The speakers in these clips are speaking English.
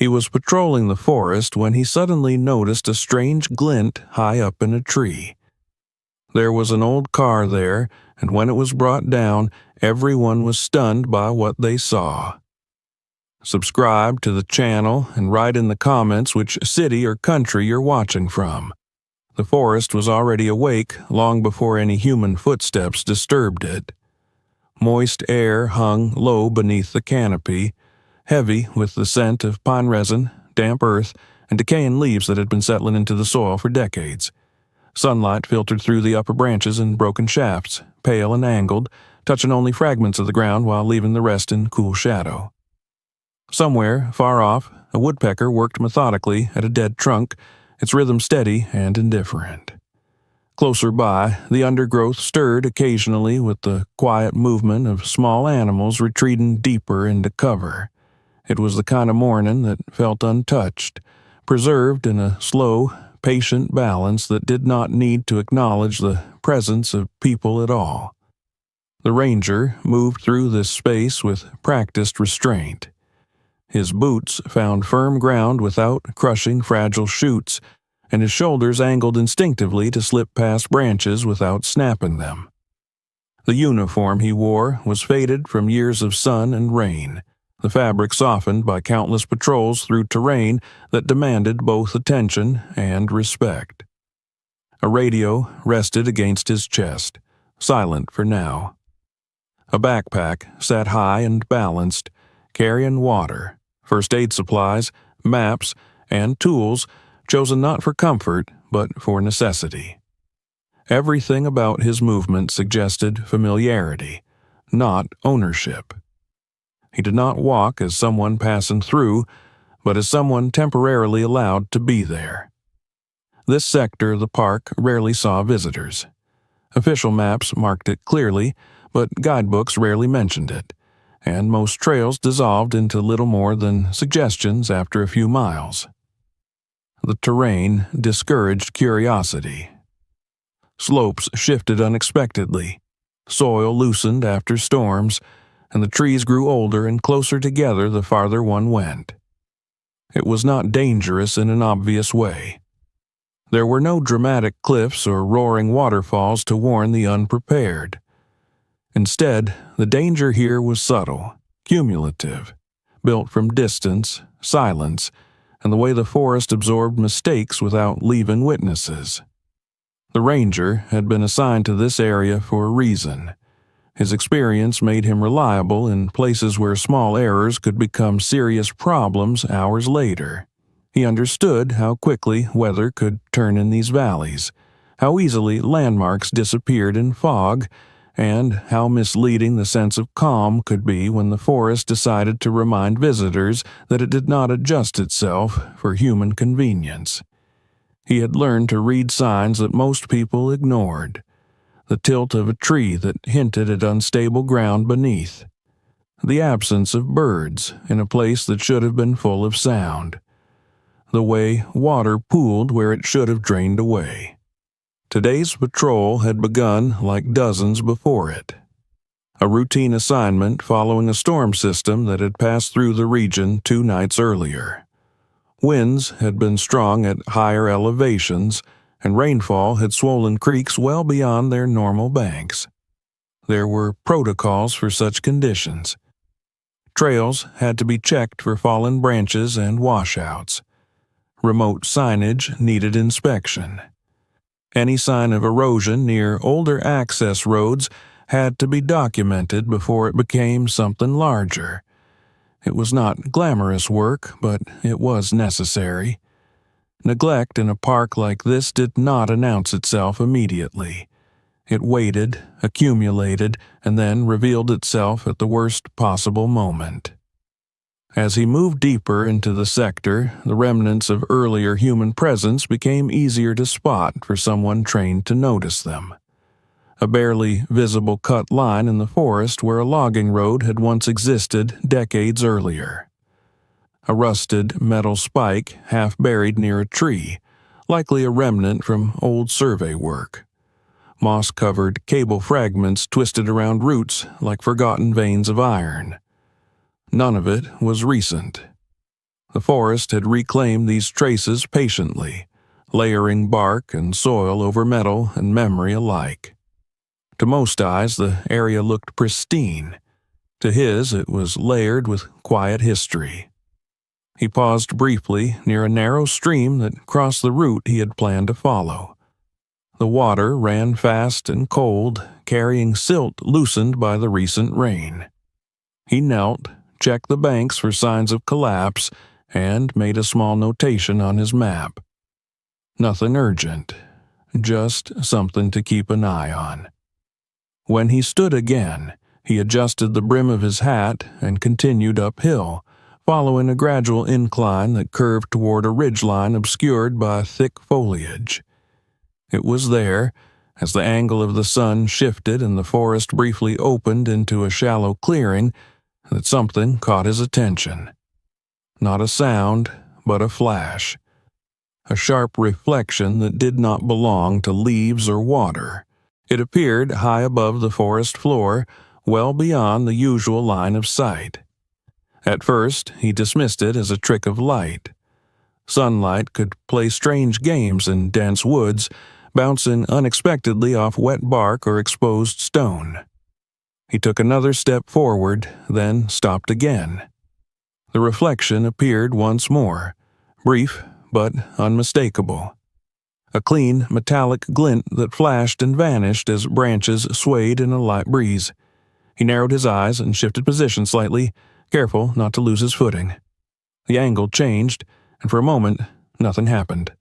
He was patrolling the forest when he suddenly noticed a strange glint high up in a tree. There was an old car there, and when it was brought down, everyone was stunned by what they saw. Subscribe to the channel and write in the comments which city or country you're watching from. The forest was already awake long before any human footsteps disturbed it. Moist air hung low beneath the canopy, heavy with the scent of pine resin, damp earth, and decaying leaves that had been settling into the soil for decades. Sunlight filtered through the upper branches in broken shafts, pale and angled, touching only fragments of the ground while leaving the rest in cool shadow. Somewhere, far off, a woodpecker worked methodically at a dead trunk, its rhythm steady and indifferent. Closer by, the undergrowth stirred occasionally with the quiet movement of small animals retreating deeper into cover. It was the kind of morning that felt untouched, preserved in a slow, patient balance that did not need to acknowledge the presence of people at all. The ranger moved through this space with practiced restraint. His boots found firm ground without crushing fragile shoots, and his shoulders angled instinctively to slip past branches without snapping them. The uniform he wore was faded from years of sun and rain, the fabric softened by countless patrols through terrain that demanded both attention and respect. A radio rested against his chest, silent for now. A backpack sat high and balanced, carrying water, first aid supplies, maps, and tools chosen not for comfort but for necessity. Everything about his movement suggested familiarity, not ownership. He did not walk as someone passing through, but as someone temporarily allowed to be there. This sector of the park rarely saw visitors. Official maps marked it clearly, but guidebooks rarely mentioned it, and most trails dissolved into little more than suggestions after a few miles. The terrain discouraged curiosity. Slopes shifted unexpectedly, soil loosened after storms, and the trees grew older and closer together the farther one went. It was not dangerous in an obvious way. There were no dramatic cliffs or roaring waterfalls to warn the unprepared. Instead, the danger here was subtle, cumulative, built from distance, silence, and the way the forest absorbed mistakes without leaving witnesses. The ranger had been assigned to this area for a reason. His experience made him reliable in places where small errors could become serious problems hours later. He understood how quickly weather could turn in these valleys, how easily landmarks disappeared in fog, and how misleading the sense of calm could be when the forest decided to remind visitors that it did not adjust itself for human convenience. He had learned to read signs that most people ignored. The tilt of a tree that hinted at unstable ground beneath. The absence of birds in a place that should have been full of sound. The way water pooled where it should have drained away. Today's patrol had begun like dozens before it. A routine assignment following a storm system that had passed through the region 2 nights earlier. Winds had been strong at higher elevations, and rainfall had swollen creeks well beyond their normal banks. There were protocols for such conditions. Trails had to be checked for fallen branches and washouts. Remote signage needed inspection. Any sign of erosion near older access roads had to be documented before it became something larger. It was not glamorous work, but it was necessary. Neglect in a park like this did not announce itself immediately. It waited, accumulated, and then revealed itself at the worst possible moment. As he moved deeper into the sector, the remnants of earlier human presence became easier to spot for someone trained to notice them. A barely visible cut line in the forest where a logging road had once existed decades earlier. A rusted metal spike half buried near a tree, likely a remnant from old survey work. Moss-covered cable fragments twisted around roots like forgotten veins of iron. None of it was recent. The forest had reclaimed these traces patiently, layering bark and soil over metal and memory alike. To most eyes, the area looked pristine. To his, it was layered with quiet history. He paused briefly near a narrow stream that crossed the route he had planned to follow. The water ran fast and cold, carrying silt loosened by the recent rain. He knelt, checked the banks for signs of collapse, and made a small notation on his map. Nothing urgent, just something to keep an eye on. When he stood again, he adjusted the brim of his hat and continued uphill, following a gradual incline that curved toward a ridgeline obscured by thick foliage. It was there, as the angle of the sun shifted and the forest briefly opened into a shallow clearing, that something caught his attention. Not a sound, but a flash. A sharp reflection that did not belong to leaves or water. It appeared high above the forest floor, well beyond the usual line of sight. At first, he dismissed it as a trick of light. Sunlight could play strange games in dense woods, bouncing unexpectedly off wet bark or exposed stone. He took another step forward, then stopped again. The reflection appeared once more, brief but unmistakable. A clean, metallic glint that flashed and vanished as branches swayed in a light breeze. He narrowed his eyes and shifted position slightly, careful not to lose his footing. The angle changed, and for a moment, nothing happened.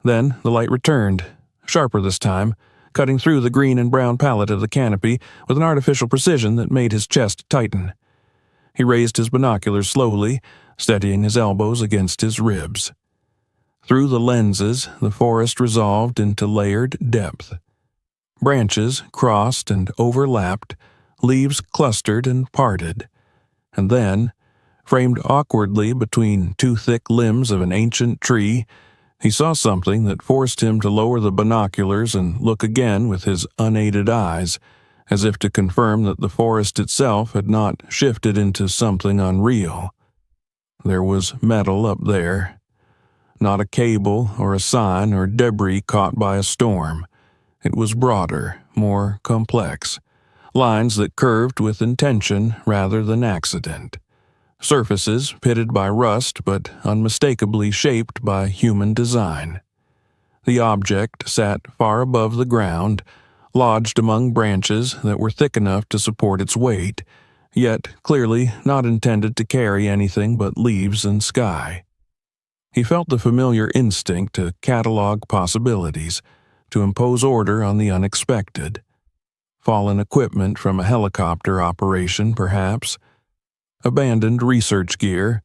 Then the light returned, sharper this time, cutting through the green and brown palette of the canopy with an artificial precision that made his chest tighten. He raised his binoculars slowly, steadying his elbows against his ribs. Through the lenses, the forest resolved into layered depth. Branches crossed and overlapped, leaves clustered and parted. And then, framed awkwardly between two thick limbs of an ancient tree, he saw something that forced him to lower the binoculars and look again with his unaided eyes, as if to confirm that the forest itself had not shifted into something unreal. There was metal up there. Not a cable or a sign or debris caught by a storm. It was broader, more complex. Lines that curved with intention rather than accident. Surfaces pitted by rust but unmistakably shaped by human design. The object sat far above the ground, lodged among branches that were thick enough to support its weight, yet clearly not intended to carry anything but leaves and sky. He felt the familiar instinct to catalog possibilities, to impose order on the unexpected. Fallen equipment from a helicopter operation, perhaps. Abandoned research gear.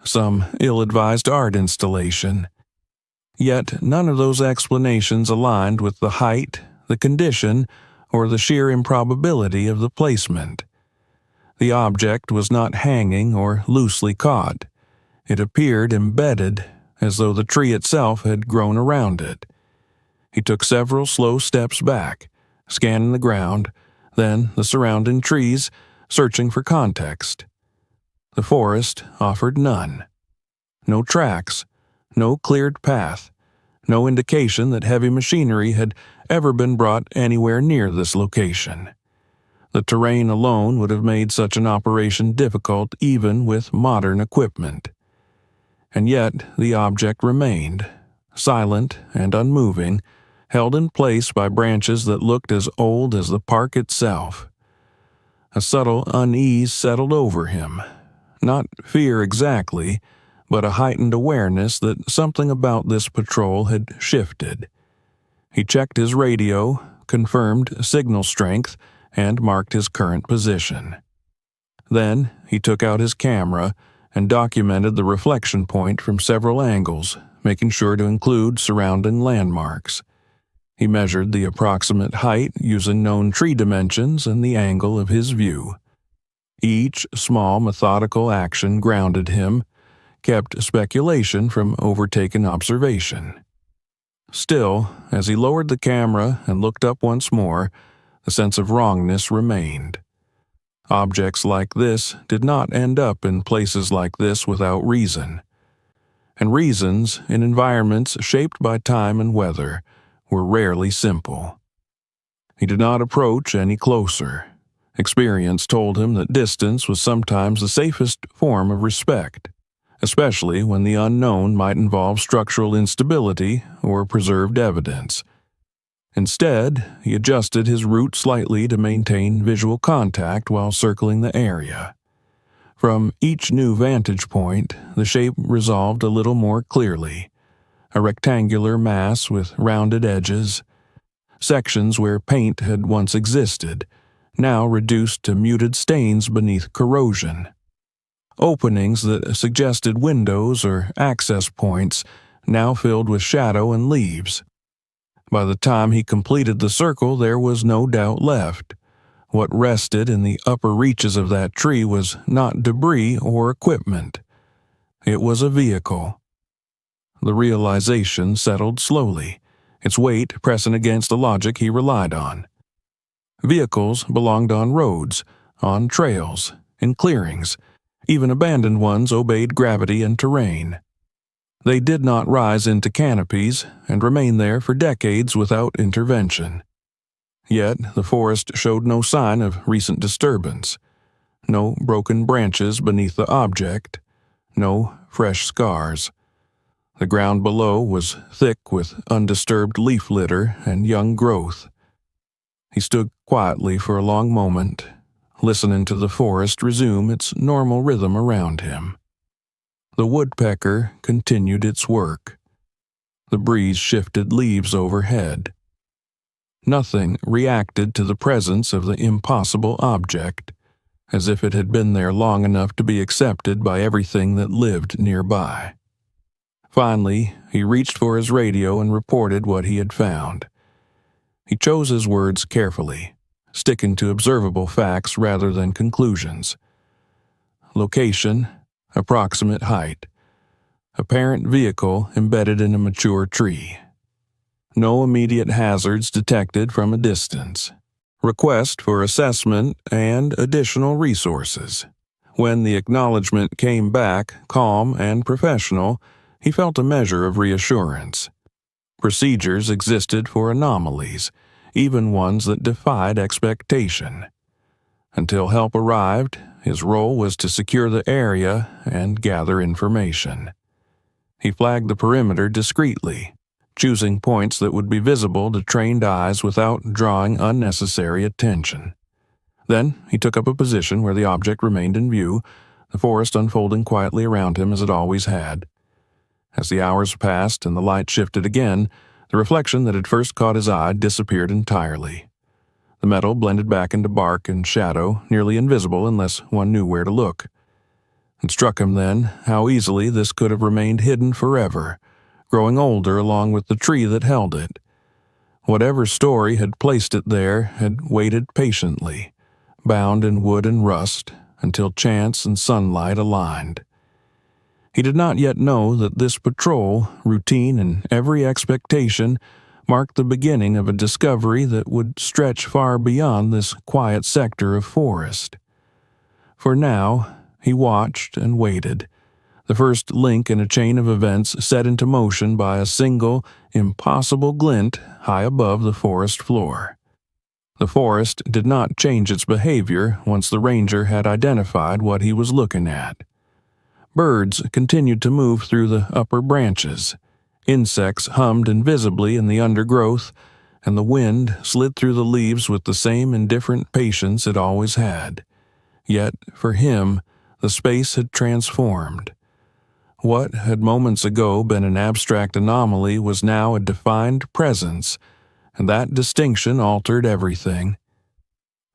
Some ill-advised art installation. Yet none of those explanations aligned with the height, the condition, or the sheer improbability of the placement. The object was not hanging or loosely caught. It appeared embedded, as though the tree itself had grown around it. He took several slow steps back, scanning the ground, then the surrounding trees, searching for context. The forest offered none. No tracks, no cleared path, no indication that heavy machinery had ever been brought anywhere near this location. The terrain alone would have made such an operation difficult even with modern equipment. And yet the object remained, silent and unmoving, held in place by branches that looked as old as the park itself. A subtle unease settled over him. Not fear exactly, but a heightened awareness that something about this patrol had shifted. He checked his radio, confirmed signal strength, and marked his current position. Then he took out his camera and documented the reflection point from several angles, making sure to include surrounding landmarks. He measured the approximate height using known tree dimensions and the angle of his view. Each small methodical action grounded him, kept speculation from overtaking observation. Still, as he lowered the camera and looked up once more, the sense of wrongness remained. Objects like this did not end up in places like this without reason. and reasons in environments shaped by time and weather were rarely simple. He did not approach any closer. Experience told him that distance was sometimes the safest form of respect, especially when the unknown might involve structural instability or preserved evidence. Instead, he adjusted his route slightly to maintain visual contact while circling the area. From each new vantage point, the shape resolved a little more clearly. A rectangular mass with rounded edges, sections where paint had once existed, now reduced to muted stains beneath corrosion. Openings that suggested windows or access points, now filled with shadow and leaves. By the time he completed the circle, there was no doubt left. What rested in the upper reaches of that tree was not debris or equipment. It was a vehicle. The realization settled slowly, its weight pressing against the logic he relied on. Vehicles belonged on roads, on trails, in clearings. Even abandoned ones obeyed gravity and terrain. They did not rise into canopies and remain there for decades without intervention. Yet the forest showed no sign of recent disturbance. No broken branches beneath the object. No fresh scars. The ground below was thick with undisturbed leaf litter and young growth. He stood quietly for a long moment, listening to the forest resume its normal rhythm around him. The woodpecker continued its work. The breeze shifted leaves overhead. Nothing reacted to the presence of the impossible object, as if it had been there long enough to be accepted by everything that lived nearby. Finally, he reached for his radio and reported what he had found. He chose his words carefully, sticking to observable facts rather than conclusions. Location, approximate height. Apparent vehicle embedded in a mature tree. No immediate hazards detected from a distance. Request for assessment and additional resources. When the acknowledgement came back, calm and professional, he felt a measure of reassurance. Procedures existed for anomalies, even ones that defied expectation. Until help arrived, his role was to secure the area and gather information. He flagged the perimeter discreetly, choosing points that would be visible to trained eyes without drawing unnecessary attention. Then he took up a position where the object remained in view, the forest unfolding quietly around him as it always had. As the hours passed and the light shifted again, the reflection that had first caught his eye disappeared entirely. The metal blended back into bark and shadow, nearly invisible unless one knew where to look. It struck him then how easily this could have remained hidden forever, growing older along with the tree that held it. Whatever story had placed it there had waited patiently, bound in wood and rust, until chance and sunlight aligned. He did not yet know that this patrol, routine in every expectation, marked the beginning of a discovery that would stretch far beyond this quiet sector of forest. For now, he watched and waited, the first link in a chain of events set into motion by a single, impossible glint high above the forest floor. The forest did not change its behavior once the ranger had identified what he was looking at. Birds continued to move through the upper branches. Insects hummed invisibly in the undergrowth, and the wind slid through the leaves with the same indifferent patience it always had. Yet, for him, the space had transformed. What had moments ago been an abstract anomaly was now a defined presence, and that distinction altered everything.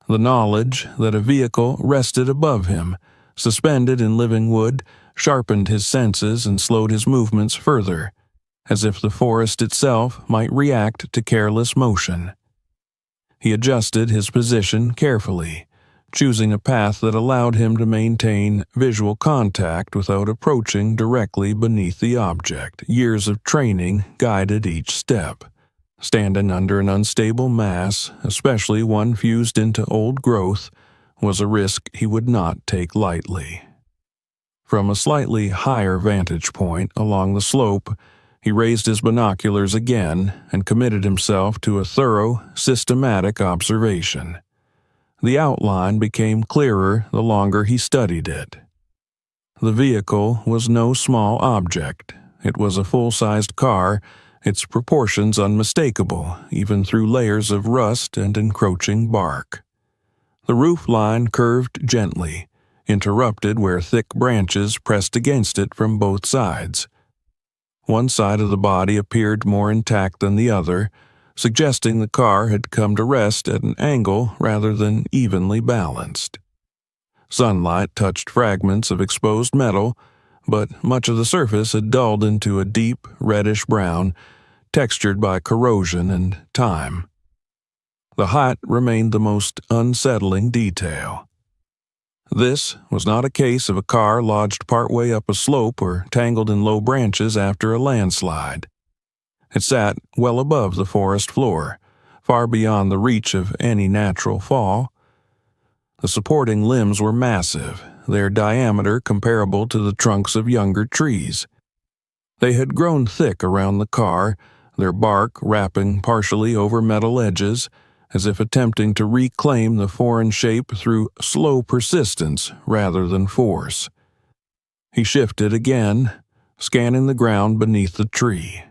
The knowledge that a vehicle rested above him, suspended in living wood, sharpened his senses and slowed his movements further, as if the forest itself might react to careless motion. He adjusted his position carefully, choosing a path that allowed him to maintain visual contact without approaching directly beneath the object. Years of training guided each step. Standing under an unstable mass, especially one fused into old growth, was a risk he would not take lightly. From a slightly higher vantage point along the slope, he raised his binoculars again and committed himself to a thorough, systematic observation. The outline became clearer the longer he studied it. The vehicle was no small object. It was a full-sized car, its proportions unmistakable, even through layers of rust and encroaching bark. The roof line curved gently, interrupted where thick branches pressed against it from both sides. One side of the body appeared more intact than the other, suggesting the car had come to rest at an angle rather than evenly balanced. Sunlight touched fragments of exposed metal, but much of the surface had dulled into a deep, reddish-brown, textured by corrosion and time. The height remained the most unsettling detail. This was not a case of a car lodged partway up a slope or tangled in low branches after a landslide. It sat well above the forest floor, far beyond the reach of any natural fall. The supporting limbs were massive, their diameter comparable to the trunks of younger trees. They had grown thick around the car, their bark wrapping partially over metal edges, as if attempting to reclaim the foreign shape through slow persistence rather than force. He shifted again, scanning the ground beneath the tree.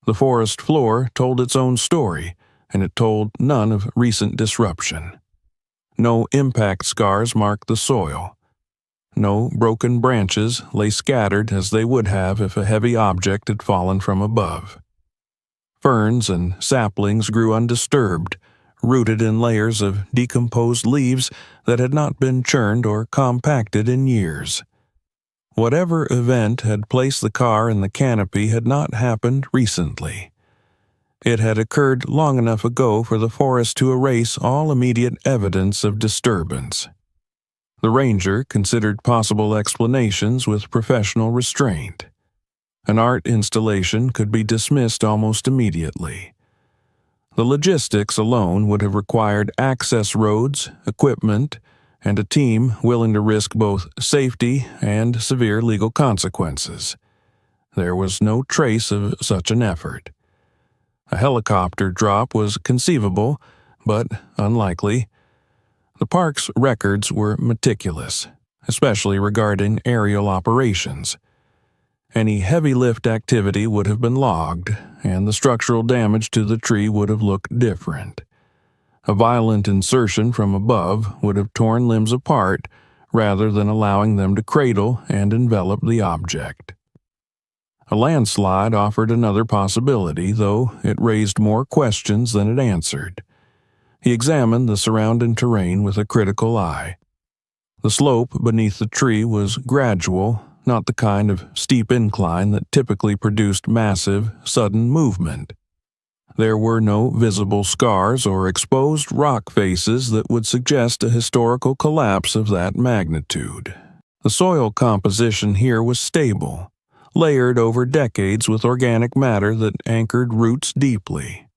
The forest floor told its own story, and it told none of recent disruption. No impact scars marked the soil. No broken branches lay scattered as they would have if a heavy object had fallen from above. Ferns and saplings grew undisturbed, rooted in layers of decomposed leaves that had not been churned or compacted in years. Whatever event had placed the car in the canopy had not happened recently. It had occurred long enough ago for the forest to erase all immediate evidence of disturbance. The ranger considered possible explanations with professional restraint. An art installation could be dismissed almost immediately. The logistics alone would have required access roads, equipment, and a team willing to risk both safety and severe legal consequences. There was no trace of such an effort. A helicopter drop was conceivable, but unlikely. The park's records were meticulous, especially regarding aerial operations. Any heavy lift activity would have been logged, and the structural damage to the tree would have looked different. A violent insertion from above would have torn limbs apart rather than allowing them to cradle and envelop the object. A landslide offered another possibility, though it raised more questions than it answered. He examined the surrounding terrain with a critical eye. The slope beneath the tree was gradual, not the kind of steep incline that typically produced massive, sudden movement. There were no visible scars or exposed rock faces that would suggest a historical collapse of that magnitude. The soil composition here was stable, layered over decades with organic matter that anchored roots deeply.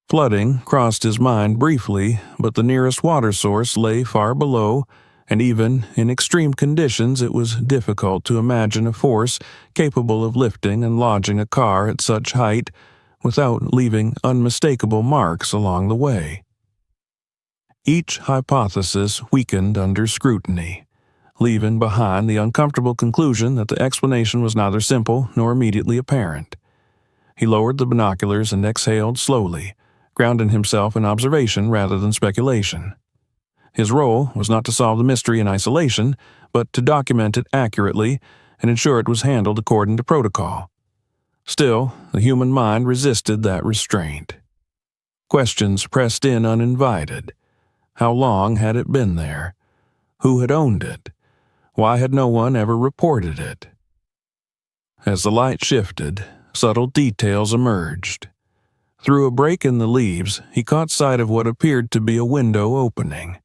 Flooding crossed his mind briefly, but the nearest water source lay far below, and even in extreme conditions it was difficult to imagine a force capable of lifting and lodging a car at such height without leaving unmistakable marks along the way. Each hypothesis weakened under scrutiny, leaving behind the uncomfortable conclusion that the explanation was neither simple nor immediately apparent. He lowered the binoculars and exhaled slowly, grounding himself in observation rather than speculation. His role was not to solve the mystery in isolation, but to document it accurately and ensure it was handled according to protocol. Still, the human mind resisted that restraint. Questions pressed in uninvited. How long had it been there? Who had owned it? Why had no one ever reported it? As the light shifted, subtle details emerged. Through a break in the leaves, he caught sight of what appeared to be a window opening.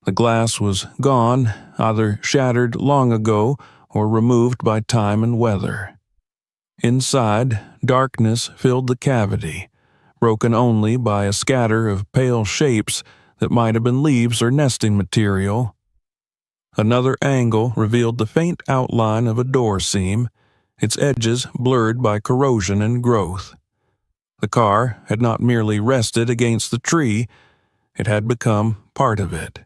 The glass was gone, either shattered long ago or removed by time and weather. Inside, darkness filled the cavity, broken only by a scatter of pale shapes that might have been leaves or nesting material. Another angle revealed the faint outline of a door seam, its edges blurred by corrosion and growth. The car had not merely rested against the tree, it had become part of it.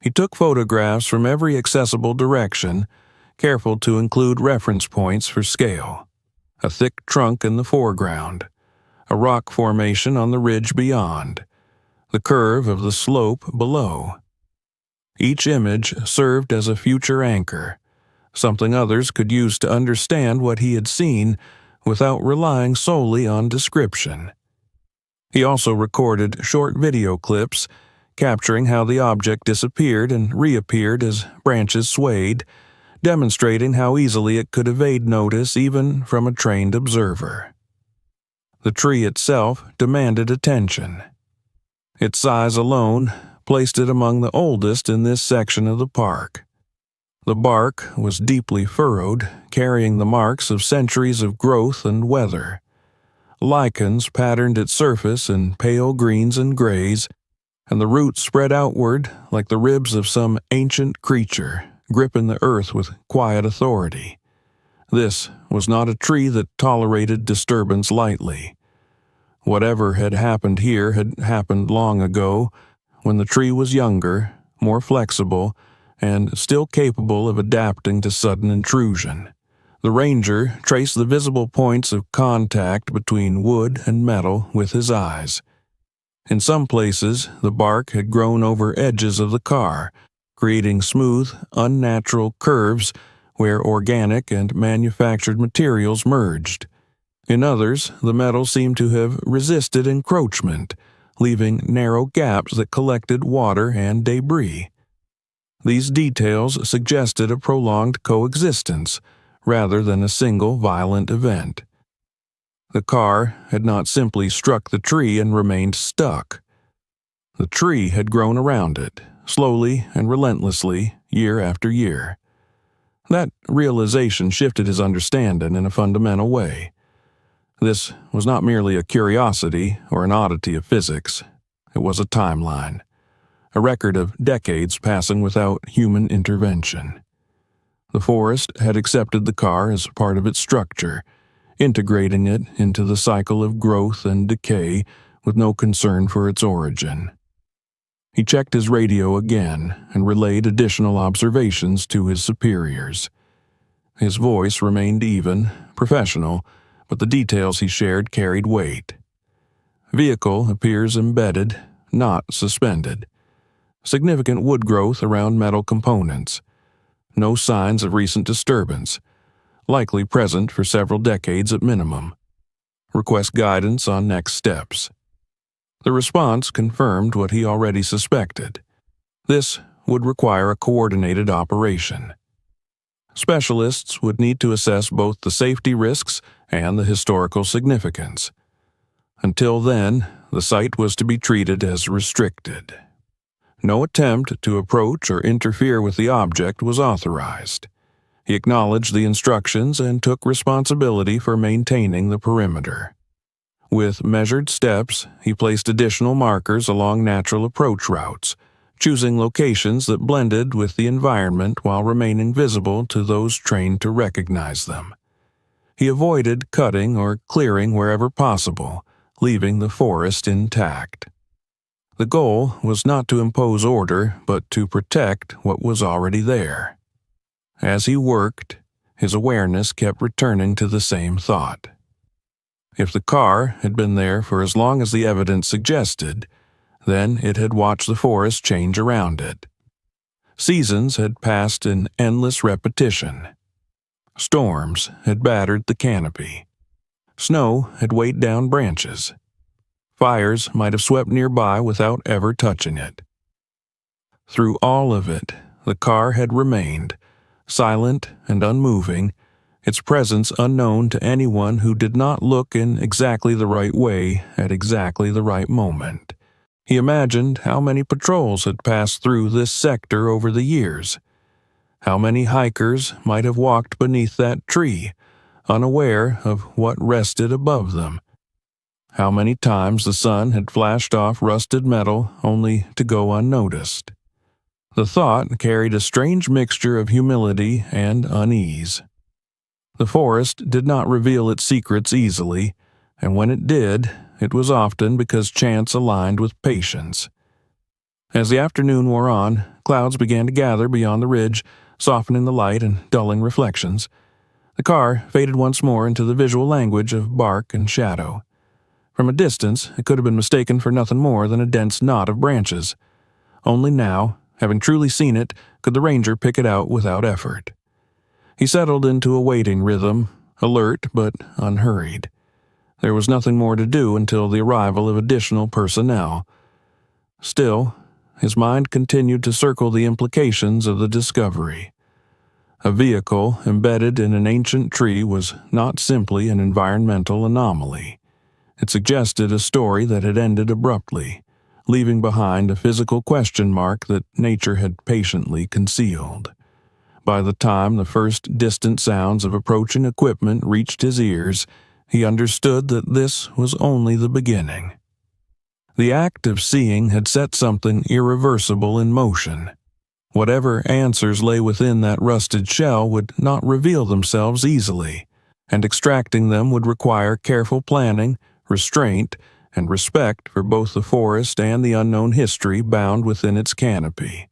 He took photographs from every accessible direction, careful to include reference points for scale. A thick trunk in the foreground, a rock formation on the ridge beyond, the curve of the slope below. Each image served as a future anchor, something others could use to understand what he had seen without relying solely on description. He also recorded short video clips, capturing how the object disappeared and reappeared as branches swayed, demonstrating how easily it could evade notice even from a trained observer. The tree itself demanded attention. Its size alone placed it among the oldest in this section of the park. The bark was deeply furrowed, carrying the marks of centuries of growth and weather. Lichens patterned its surface in pale greens and grays, and the roots spread outward like the ribs of some ancient creature, gripping the earth with quiet authority. This was not a tree that tolerated disturbance lightly. Whatever had happened here had happened long ago, when the tree was younger, more flexible, and still capable of adapting to sudden intrusion. The ranger traced the visible points of contact between wood and metal with his eyes. In some places, the bark had grown over edges of the car, creating smooth, unnatural curves where organic and manufactured materials merged. In others, the metal seemed to have resisted encroachment, leaving narrow gaps that collected water and debris. These details suggested a prolonged coexistence, rather than a single violent event. The car had not simply struck the tree and remained stuck. The tree had grown around it, slowly and relentlessly, year after year. That realization shifted his understanding in a fundamental way. This was not merely a curiosity or an oddity of physics. It was a timeline, a record of decades passing without human intervention. The forest had accepted the car as part of its structure, integrating it into the cycle of growth and decay with no concern for its origin. He checked his radio again and relayed additional observations to his superiors. His voice remained even, professional, but the details he shared carried weight. Vehicle appears embedded, not suspended. Significant wood growth around metal components. No signs of recent disturbance, likely present for several decades at minimum. Request guidance on next steps. The response confirmed what he already suspected. This would require a coordinated operation. Specialists would need to assess both the safety risks and the historical significance. Until then, the site was to be treated as restricted. No attempt to approach or interfere with the object was authorized. He acknowledged the instructions and took responsibility for maintaining the perimeter. With measured steps, he placed additional markers along natural approach routes, choosing locations that blended with the environment while remaining visible to those trained to recognize them. He avoided cutting or clearing wherever possible, leaving the forest intact. The goal was not to impose order, but to protect what was already there. As he worked, his awareness kept returning to the same thought. If the car had been there for as long as the evidence suggested, then it had watched the forest change around it. Seasons had passed in endless repetition. Storms had battered the canopy. Snow had weighed down branches. Fires might have swept nearby without ever touching it. Through all of it, the car had remained, silent and unmoving, its presence unknown to anyone who did not look in exactly the right way at exactly the right moment. He imagined how many patrols had passed through this sector over the years. How many hikers might have walked beneath that tree, unaware of what rested above them. How many times the sun had flashed off rusted metal only to go unnoticed. The thought carried a strange mixture of humility and unease. The forest did not reveal its secrets easily, and when it did, it was often because chance aligned with patience. As the afternoon wore on, clouds began to gather beyond the ridge, softening the light and dulling reflections. The car faded once more into the visual language of bark and shadow. From a distance, it could have been mistaken for nothing more than a dense knot of branches. Only now, having truly seen it, could the ranger pick it out without effort. He settled into a waiting rhythm, alert but unhurried. There was nothing more to do until the arrival of additional personnel. Still, his mind continued to circle the implications of the discovery. A vehicle embedded in an ancient tree was not simply an environmental anomaly. It suggested a story that had ended abruptly, leaving behind a physical question mark that nature had patiently concealed. By the time the first distant sounds of approaching equipment reached his ears, he understood that this was only the beginning. The act of seeing had set something irreversible in motion. Whatever answers lay within that rusted shell would not reveal themselves easily, and extracting them would require careful planning, restraint, and respect for both the forest and the unknown history bound within its canopy.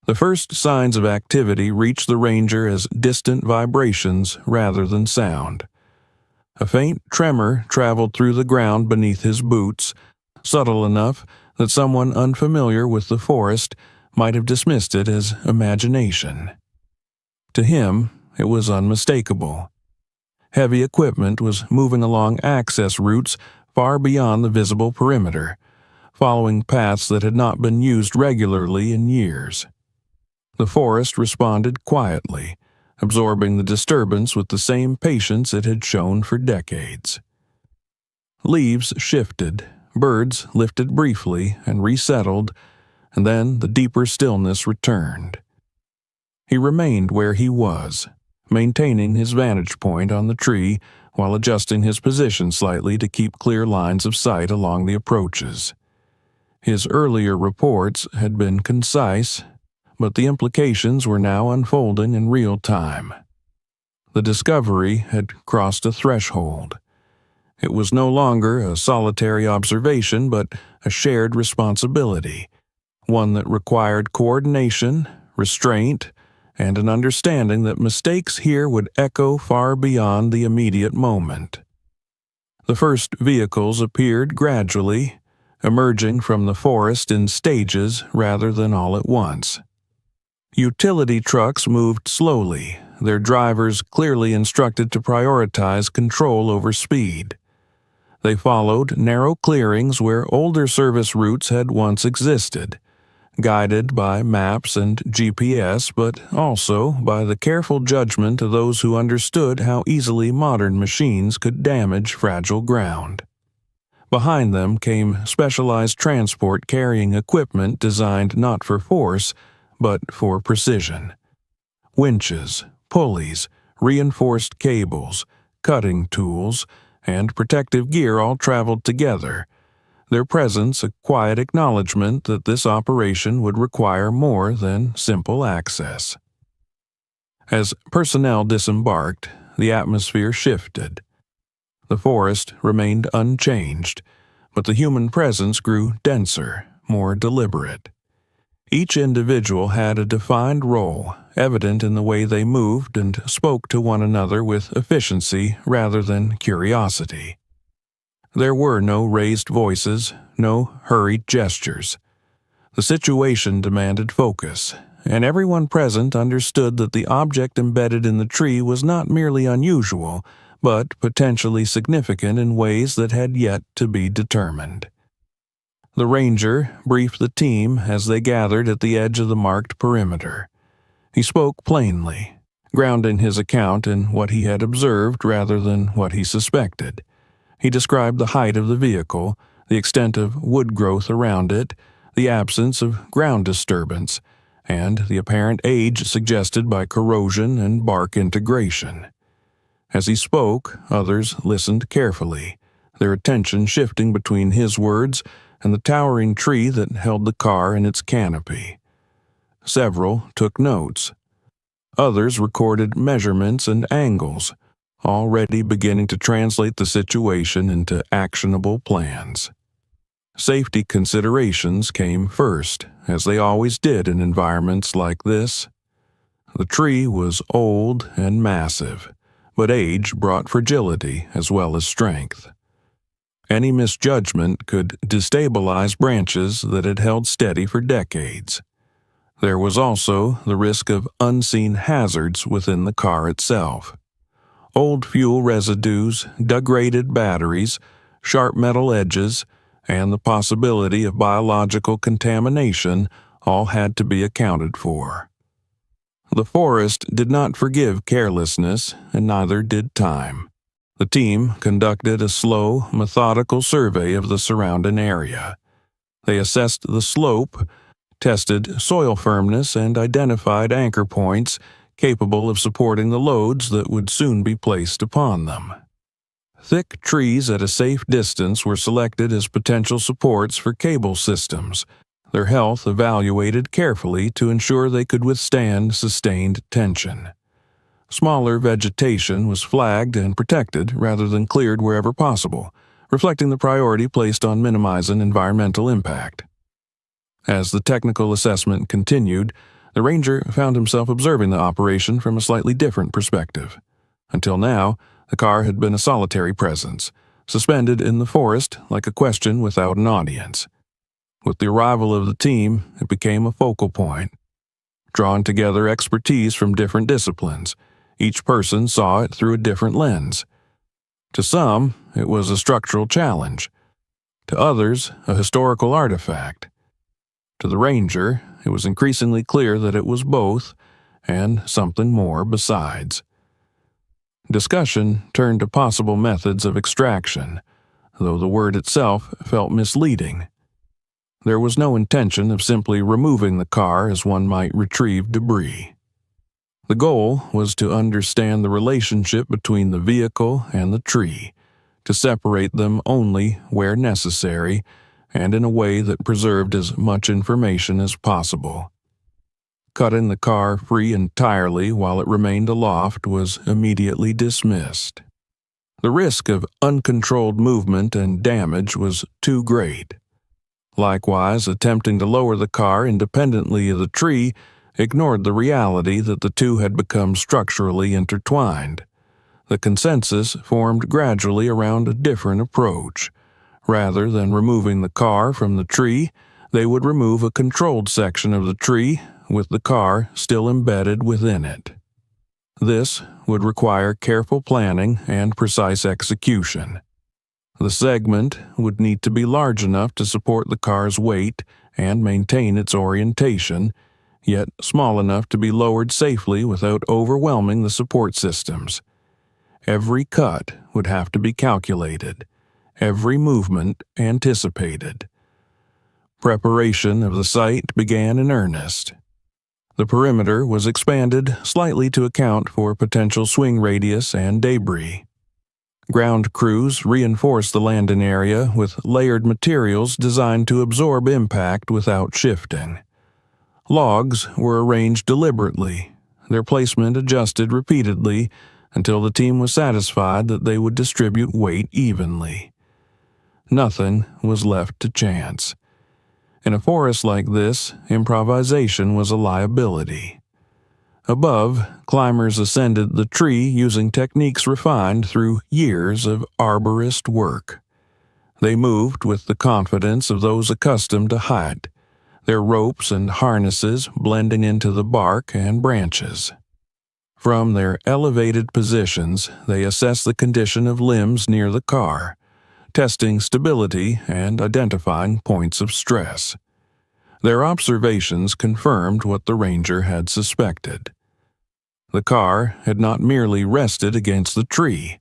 The first signs of activity reached the ranger as distant vibrations rather than sound. A faint tremor traveled through the ground beneath his boots, subtle enough that someone unfamiliar with the forest might have dismissed it as imagination. To him, it was unmistakable. Heavy equipment was moving along access routes far beyond the visible perimeter, following paths that had not been used regularly in years. The forest responded quietly, absorbing the disturbance with the same patience it had shown for decades. Leaves shifted, birds lifted briefly and resettled, and then the deeper stillness returned. He remained where he was, maintaining his vantage point on the tree while adjusting his position slightly to keep clear lines of sight along the approaches. His earlier reports had been concise, but the implications were now unfolding in real time. The discovery had crossed a threshold. It was no longer a solitary observation, but a shared responsibility, one that required coordination, restraint, and an understanding that mistakes here would echo far beyond the immediate moment. The first vehicles appeared gradually, emerging from the forest in stages rather than all at once. Utility trucks moved slowly, their drivers clearly instructed to prioritize control over speed. They followed narrow clearings where older service routes had once existed, guided by maps and GPS, but also by the careful judgment of those who understood how easily modern machines could damage fragile ground. Behind them came specialized transport carrying equipment designed not for force, but for precision. Winches, pulleys, reinforced cables, cutting tools, and protective gear all traveled together, their presence a quiet acknowledgement that this operation would require more than simple access. As personnel disembarked, the atmosphere shifted. The forest remained unchanged, but the human presence grew denser, more deliberate. Each individual had a defined role, evident in the way they moved and spoke to one another with efficiency rather than curiosity. There were no raised voices, no hurried gestures. The situation demanded focus, and everyone present understood that the object embedded in the tree was not merely unusual, but potentially significant in ways that had yet to be determined. The ranger briefed the team as they gathered at the edge of the marked perimeter. He spoke plainly, grounding his account in what he had observed rather than what he suspected. He described the height of the vehicle, the extent of wood growth around it, the absence of ground disturbance, and the apparent age suggested by corrosion and bark integration. As he spoke, others listened carefully, their attention shifting between his words and the towering tree that held the car in its canopy. Several took notes. Others recorded measurements and angles, already beginning to translate the situation into actionable plans. Safety considerations came first, as they always did in environments like this. The tree was old and massive, but age brought fragility as well as strength. Any misjudgment could destabilize branches that had held steady for decades. There was also the risk of unseen hazards within the car itself. Old fuel residues, degraded batteries, sharp metal edges, and the possibility of biological contamination all had to be accounted for. The forest did not forgive carelessness, and neither did time. The team conducted a slow, methodical survey of the surrounding area. They assessed the slope, tested soil firmness, and identified anchor points capable of supporting the loads that would soon be placed upon them. Thick trees at a safe distance were selected as potential supports for cable systems, their health evaluated carefully to ensure they could withstand sustained tension. Smaller vegetation was flagged and protected rather than cleared wherever possible, reflecting the priority placed on minimizing environmental impact. As the technical assessment continued, the ranger found himself observing the operation from a slightly different perspective. Until now, the car had been a solitary presence, suspended in the forest like a question without an audience. With the arrival of the team, it became a focal point. Drawing together expertise from different disciplines, each person saw it through a different lens. To some, it was a structural challenge. To others, a historical artifact. To the ranger, it was increasingly clear that it was both, and something more besides. Discussion turned to possible methods of extraction, though the word itself felt misleading. There was no intention of simply removing the car as one might retrieve debris. The goal was to understand the relationship between the vehicle and the tree, to separate them only where necessary, and in a way that preserved as much information as possible. Cutting the car free entirely while it remained aloft was immediately dismissed. The risk of uncontrolled movement and damage was too great. Likewise, attempting to lower the car independently of the tree ignored the reality that the two had become structurally intertwined. The consensus formed gradually around a different approach. Rather than removing the car from the tree, they would remove a controlled section of the tree with the car still embedded within it. This would require careful planning and precise execution. The segment would need to be large enough to support the car's weight and maintain its orientation, yet small enough to be lowered safely without overwhelming the support systems. Every cut would have to be calculated, every movement anticipated. Preparation of the site began in earnest. The perimeter was expanded slightly to account for potential swing radius and debris. Ground crews reinforced the landing area with layered materials designed to absorb impact without shifting. Logs were arranged deliberately, their placement adjusted repeatedly until the team was satisfied that they would distribute weight evenly. Nothing was left to chance. In a forest like this, improvisation was a liability. Above, climbers ascended the tree using techniques refined through years of arborist work. They moved with the confidence of those accustomed to height, their ropes and harnesses blending into the bark and branches. From their elevated positions, they assessed the condition of limbs near the car, testing stability and identifying points of stress. Their observations confirmed what the ranger had suspected. The car had not merely rested against the tree.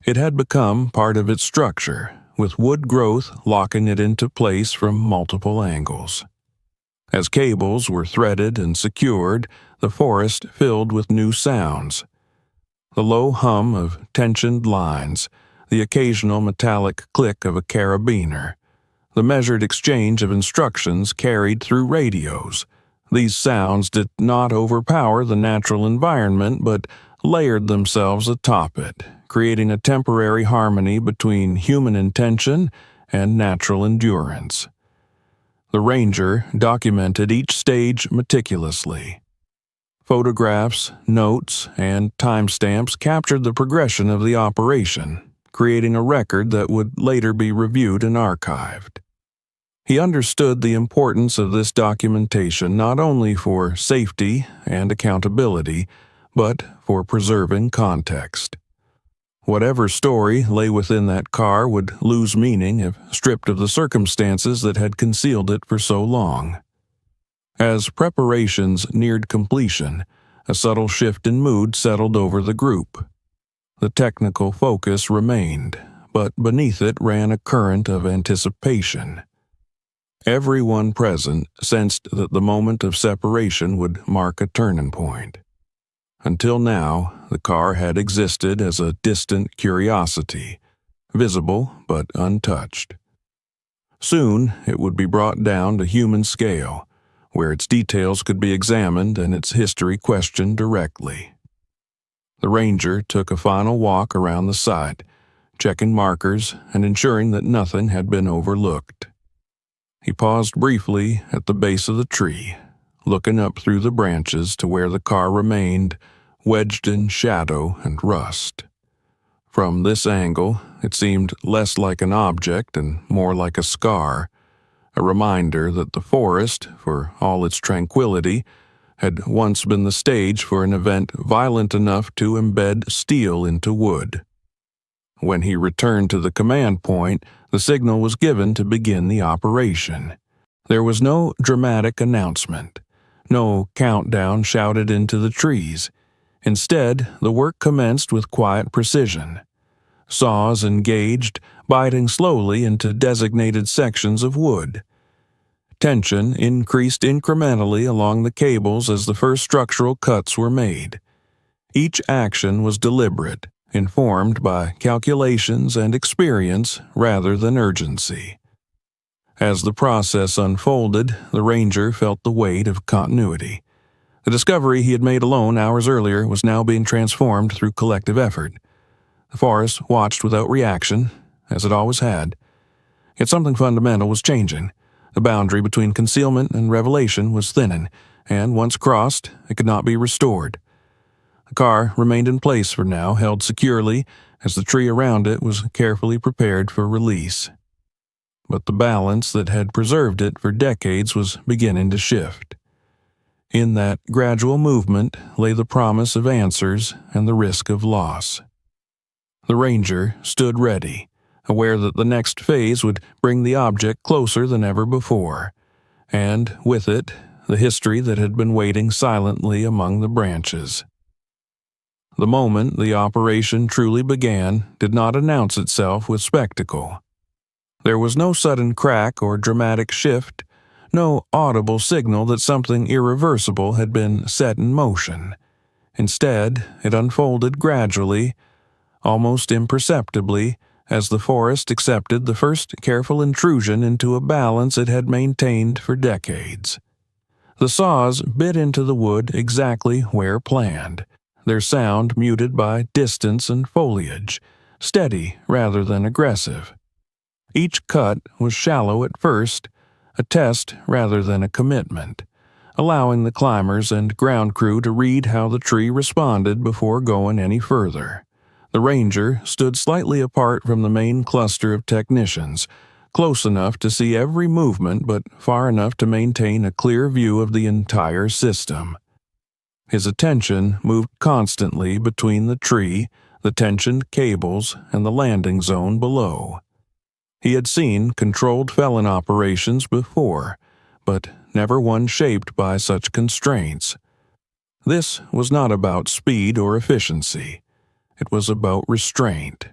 It had become part of its structure, with wood growth locking it into place from multiple angles. As cables were threaded and secured, the forest filled with new sounds. The low hum of tensioned lines, the occasional metallic click of a carabiner, the measured exchange of instructions carried through radios, These sounds did not overpower the natural environment, but layered themselves atop it, creating a temporary harmony between human intention and natural endurance. The ranger documented each stage meticulously. Photographs, notes, and timestamps captured the progression of the operation, creating a record that would later be reviewed and archived. He understood the importance of this documentation not only for safety and accountability, but for preserving context. Whatever story lay within that car would lose meaning if stripped of the circumstances that had concealed it for so long. As preparations neared completion, a subtle shift in mood settled over the group. The technical focus remained, but beneath it ran a current of anticipation. Everyone present sensed that the moment of separation would mark a turning point. Until now, the car had existed as a distant curiosity, visible but untouched. Soon, it would be brought down to human scale, where its details could be examined and its history questioned directly. The ranger took a final walk around the site, checking markers and ensuring that nothing had been overlooked. He paused briefly at the base of the tree, looking up through the branches to where the car remained, wedged in shadow and rust. From this angle, it seemed less like an object and more like a scar, a reminder that the forest, for all its tranquility, had once been the stage for an event violent enough to embed steel into wood. When he returned to the command point, the signal was given to begin the operation. There was no dramatic announcement, no countdown shouted into the trees. Instead, the work commenced with quiet precision. Saws engaged, biting slowly into designated sections of wood. Tension increased incrementally along the cables as the first structural cuts were made. Each action was deliberate, informed by calculations and experience rather than urgency. As the process unfolded, the ranger felt the weight of continuity. The discovery he had made alone hours earlier was now being transformed through collective effort. The forest watched without reaction, as it always had. Yet something fundamental was changing. The boundary between concealment and revelation was thinning, and once crossed, it could not be restored. The car remained in place for now, held securely, as the tree around it was carefully prepared for release. But the balance that had preserved it for decades was beginning to shift. In that gradual movement lay the promise of answers and the risk of loss. The ranger stood ready, aware that the next phase would bring the object closer than ever before, and, with it, the history that had been waiting silently among the branches. The moment the operation truly began did not announce itself with spectacle. There was no sudden crack or dramatic shift, no audible signal that something irreversible had been set in motion. Instead, it unfolded gradually, almost imperceptibly, as the forest accepted the first careful intrusion into a balance it had maintained for decades. The saws bit into the wood exactly where planned, their sound muted by distance and foliage, steady rather than aggressive. Each cut was shallow at first, a test rather than a commitment, allowing the climbers and ground crew to read how the tree responded before going any further. The ranger stood slightly apart from the main cluster of technicians, close enough to see every movement but far enough to maintain a clear view of the entire system. His attention moved constantly between the tree, the tensioned cables, and the landing zone below. He had seen controlled felon operations before, but never one shaped by such constraints. This was not about speed or efficiency. It was about restraint,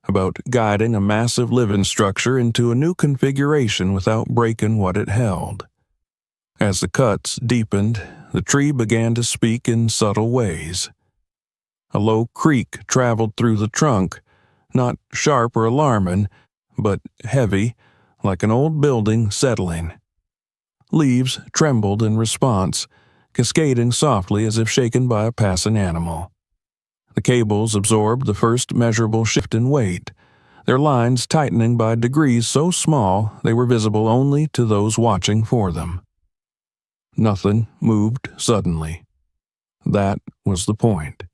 about guiding a massive living structure into a new configuration without breaking what it held. As the cuts deepened, the tree began to speak in subtle ways. A low creak traveled through the trunk, not sharp or alarming, but heavy, like an old building settling. Leaves trembled in response, cascading softly as if shaken by a passing animal. The cables absorbed the first measurable shift in weight, their lines tightening by degrees so small they were visible only to those watching for them. Nothing moved suddenly. That was the point.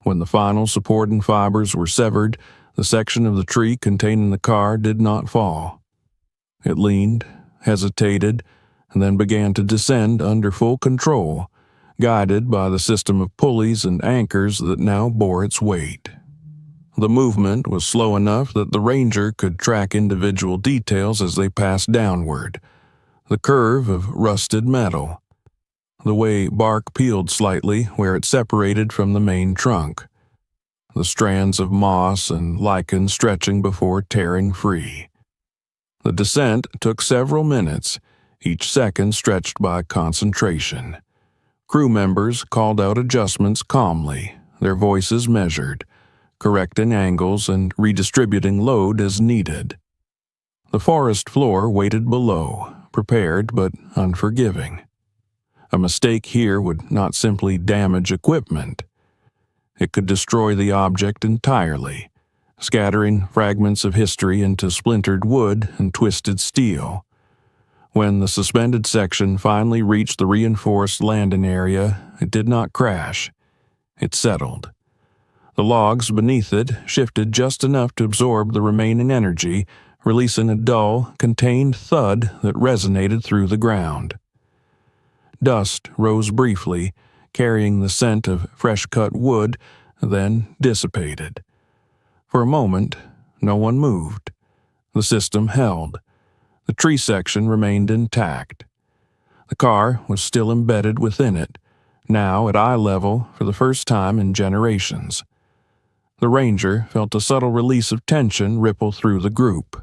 When the final supporting fibers were severed, the section of the tree containing the car did not fall. It leaned, hesitated, and then began to descend under full control, guided by the system of pulleys and anchors that now bore its weight. The movement was slow enough that the ranger could track individual details as they passed downward. The curve of rusted metal, the way bark peeled slightly where it separated from the main trunk, the strands of moss and lichen stretching before tearing free. The descent took several minutes, each second stretched by concentration. Crew members called out adjustments calmly, their voices measured, correcting angles and redistributing load as needed. The forest floor waited below, prepared but unforgiving. A mistake here would not simply damage equipment. It could destroy the object entirely, scattering fragments of history into splintered wood and twisted steel. When the suspended section finally reached the reinforced landing area, it did not crash. It settled. The logs beneath it shifted just enough to absorb the remaining energy, releasing a dull, contained thud that resonated through the ground. Dust rose briefly, carrying the scent of fresh-cut wood, then dissipated. For a moment, no one moved. The system held. The tree section remained intact. The car was still embedded within it, now at eye level for the first time in generations. The ranger felt a subtle release of tension ripple through the group.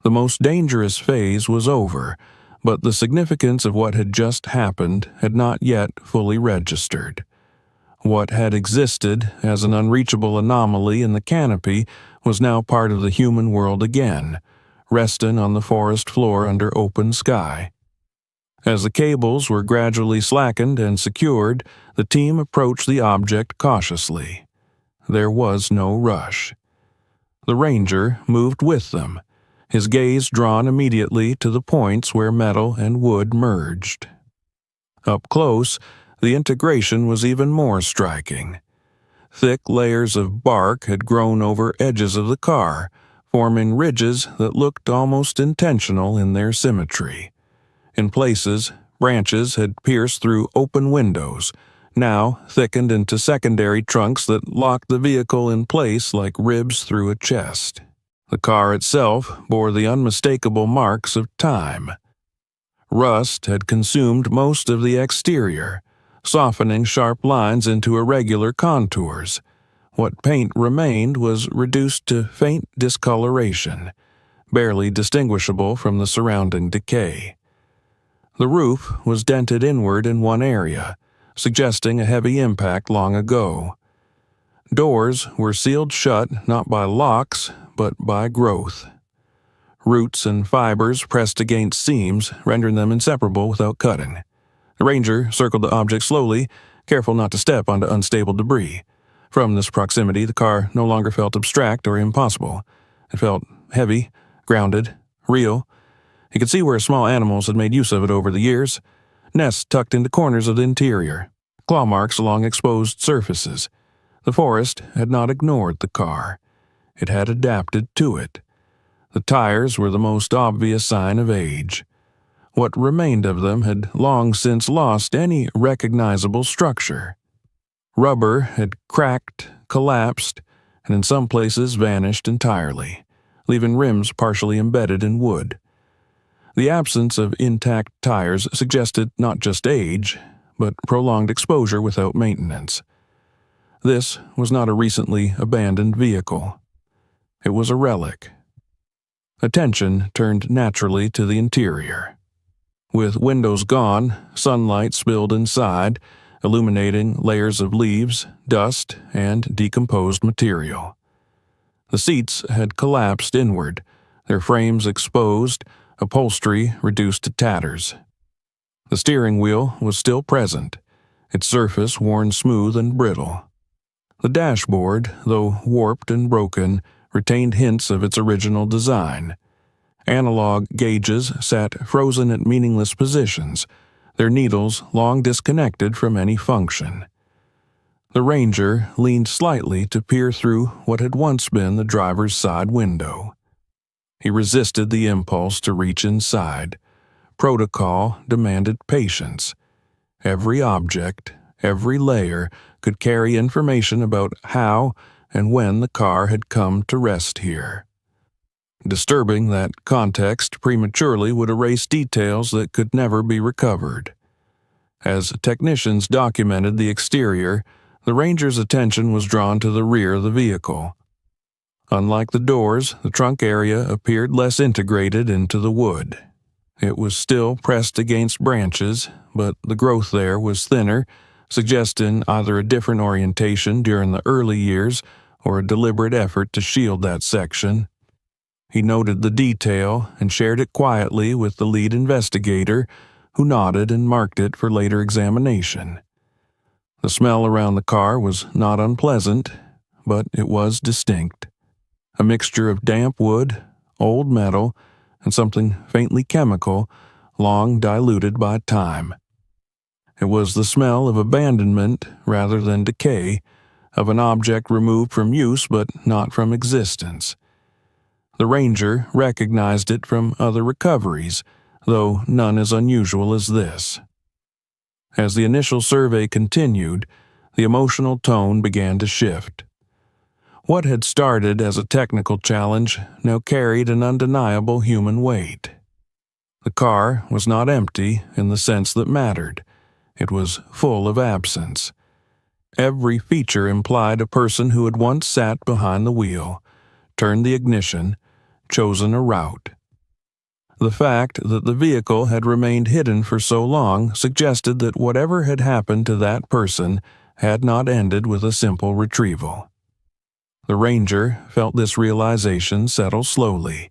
The most dangerous phase was over, but the significance of what had just happened had not yet fully registered. What had existed as an unreachable anomaly in the canopy was now part of the human world again, resting on the forest floor under open sky. As the cables were gradually slackened and secured, the team approached the object cautiously. There was no rush. The ranger moved with them, his gaze drawn immediately to the points where metal and wood merged. Up close, the integration was even more striking. Thick layers of bark had grown over edges of the car, forming ridges that looked almost intentional in their symmetry. In places, branches had pierced through open windows, now thickened into secondary trunks that locked the vehicle in place like ribs through a chest. The car itself bore the unmistakable marks of time. Rust had consumed most of the exterior, softening sharp lines into irregular contours. What paint remained was reduced to faint discoloration, barely distinguishable from the surrounding decay. The roof was dented inward in one area, suggesting a heavy impact long ago. Doors were sealed shut not by locks, but by growth. Roots and fibers pressed against seams, rendering them inseparable without cutting. The ranger circled the object slowly, careful not to step onto unstable debris. From this proximity, the car no longer felt abstract or impossible. It felt heavy, grounded, real. He could see where small animals had made use of it over the years. Nests tucked into corners of the interior, claw marks along exposed surfaces. The forest had not ignored the car. It had adapted to it. The tires were the most obvious sign of age. What remained of them had long since lost any recognizable structure. Rubber had cracked, collapsed, and in some places vanished entirely, leaving rims partially embedded in wood. The absence of intact tires suggested not just age, but prolonged exposure without maintenance. This was not a recently abandoned vehicle. It was a relic. Attention turned naturally to the interior. With windows gone, sunlight spilled inside, illuminating layers of leaves, dust, and decomposed material. The seats had collapsed inward, their frames exposed, upholstery reduced to tatters. The steering wheel was still present, its surface worn smooth and brittle. The dashboard, though warped and broken, retained hints of its original design. Analog gauges sat frozen at meaningless positions, their needles long disconnected from any function. The Ranger leaned slightly to peer through what had once been the driver's side window. He resisted the impulse to reach inside. Protocol demanded patience. Every object, every layer could carry information about how and when the car had come to rest here. Disturbing that context prematurely would erase details that could never be recovered. As technicians documented the exterior, the Ranger's attention was drawn to the rear of the vehicle. Unlike the doors, the trunk area appeared less integrated into the wood. It was still pressed against branches, but the growth there was thinner, suggesting either a different orientation during the early years or a deliberate effort to shield that section. He noted the detail and shared it quietly with the lead investigator, who nodded and marked it for later examination. The smell around the car was not unpleasant, but it was distinct. A mixture of damp wood, old metal, and something faintly chemical, long diluted by time. It was the smell of abandonment rather than decay, of an object removed from use but not from existence. The Ranger recognized it from other recoveries, though none as unusual as this. As the initial survey continued, the emotional tone began to shift. What had started as a technical challenge now carried an undeniable human weight. The car was not empty in the sense that mattered. It was full of absence. Every feature implied a person who had once sat behind the wheel, turned the ignition, chosen a route. The fact that the vehicle had remained hidden for so long suggested that whatever had happened to that person had not ended with a simple retrieval. The Ranger felt this realization settle slowly.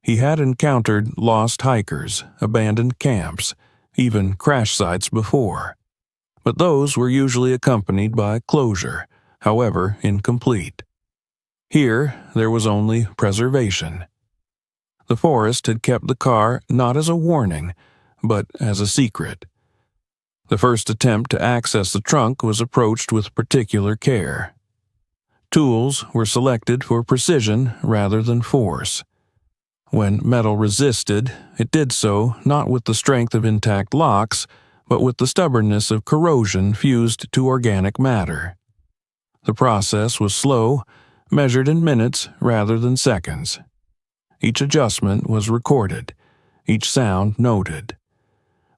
He had encountered lost hikers, abandoned camps, even crash sites before, but those were usually accompanied by closure, however incomplete. Here, there was only preservation. The forest had kept the car not as a warning, but as a secret. The first attempt to access the trunk was approached with particular care. Tools were selected for precision rather than force. When metal resisted, it did so not with the strength of intact locks, but with the stubbornness of corrosion fused to organic matter. The process was slow, measured in minutes rather than seconds. Each adjustment was recorded, each sound noted.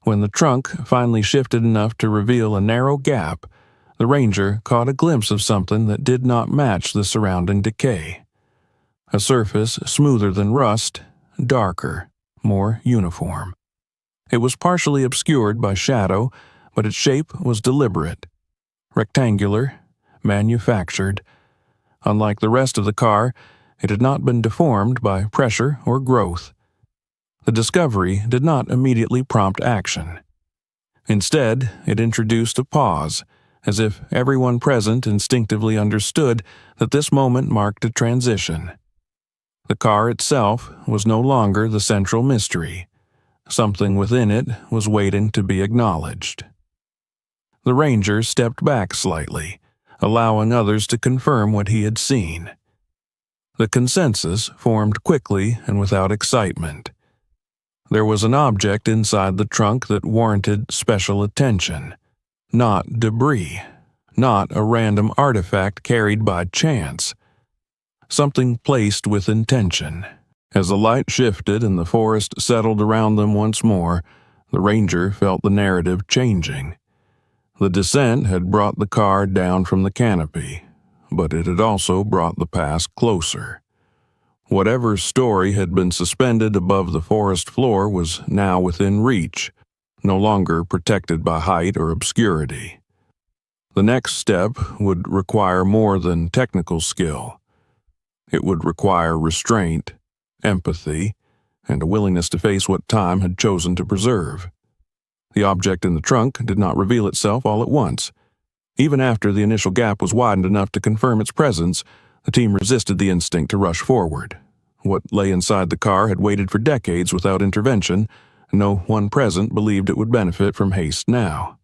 When the trunk finally shifted enough to reveal a narrow gap, the Ranger caught a glimpse of something that did not match the surrounding decay. A surface smoother than rust, darker, more uniform. It was partially obscured by shadow, but its shape was deliberate. Rectangular, manufactured. Unlike the rest of the car, it had not been deformed by pressure or growth. The discovery did not immediately prompt action. Instead, it introduced a pause, as if everyone present instinctively understood that this moment marked a transition. The car itself was no longer the central mystery. Something within it was waiting to be acknowledged. The Ranger stepped back slightly, allowing others to confirm what he had seen. The consensus formed quickly and without excitement. There was an object inside the trunk that warranted special attention. Not debris, not a random artifact carried by chance. Something placed with intention. As the light shifted and the forest settled around them once more, the Ranger felt the narrative changing. The descent had brought the car down from the canopy, but it had also brought the past closer. Whatever story had been suspended above the forest floor was now within reach, no longer protected by height or obscurity. The next step would require more than technical skill. It would require restraint, empathy, and a willingness to face what time had chosen to preserve. The object in the trunk did not reveal itself all at once. Even after the initial gap was widened enough to confirm its presence, the team resisted the instinct to rush forward. What lay inside the car had waited for decades without intervention, and no one present believed it would benefit from haste now.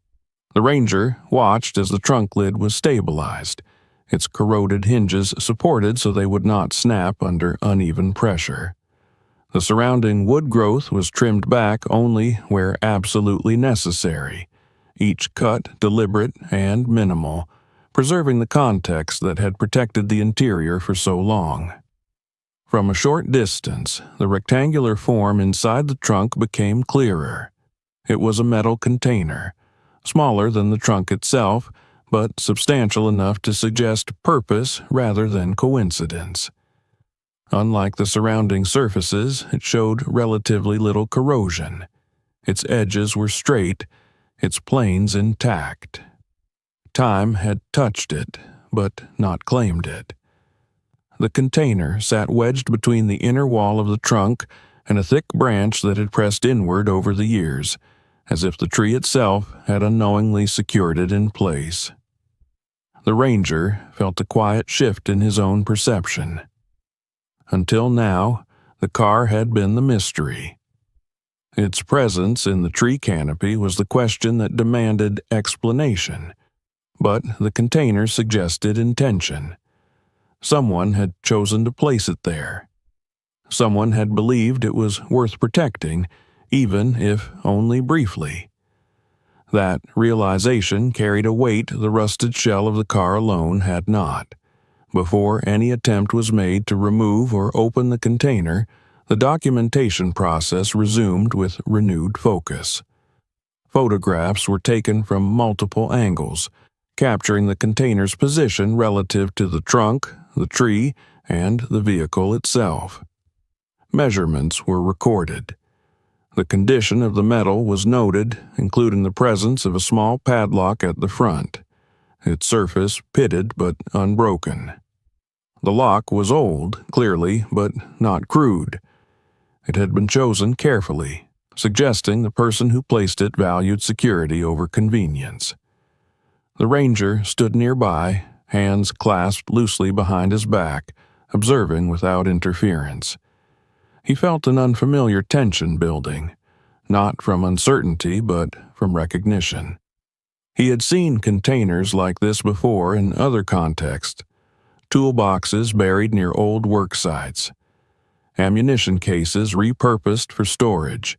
The ranger watched as the trunk lid was stabilized, its corroded hinges supported so they would not snap under uneven pressure. The surrounding wood growth was trimmed back only where absolutely necessary, each cut deliberate and minimal, preserving the context that had protected the interior for so long. From a short distance, the rectangular form inside the trunk became clearer. It was a metal container, smaller than the trunk itself, but substantial enough to suggest purpose rather than coincidence. Unlike the surrounding surfaces, it showed relatively little corrosion. Its edges were straight, its planes intact. Time had touched it, but not claimed it. The container sat wedged between the inner wall of the trunk and a thick branch that had pressed inward over the years, as if the tree itself had unknowingly secured it in place. The ranger felt a quiet shift in his own perception. Until now, the car had been the mystery. Its presence in the tree canopy was the question that demanded explanation, but the container suggested intention. Someone had chosen to place it there. Someone had believed it was worth protecting, even if only briefly. That realization carried a weight the rusted shell of the car alone had not. Before any attempt was made to remove or open the container, the documentation process resumed with renewed focus. Photographs were taken from multiple angles, capturing the container's position relative to the trunk, the tree, and the vehicle itself. Measurements were recorded. The condition of the metal was noted, including the presence of a small padlock at the front, its surface pitted but unbroken. The lock was old, clearly, but not crude. It had been chosen carefully, suggesting the person who placed it valued security over convenience. The ranger stood nearby, hands clasped loosely behind his back, observing without interference. He felt an unfamiliar tension building, not from uncertainty but from recognition. He had seen containers like this before in other contexts, toolboxes buried near old work sites, ammunition cases repurposed for storage,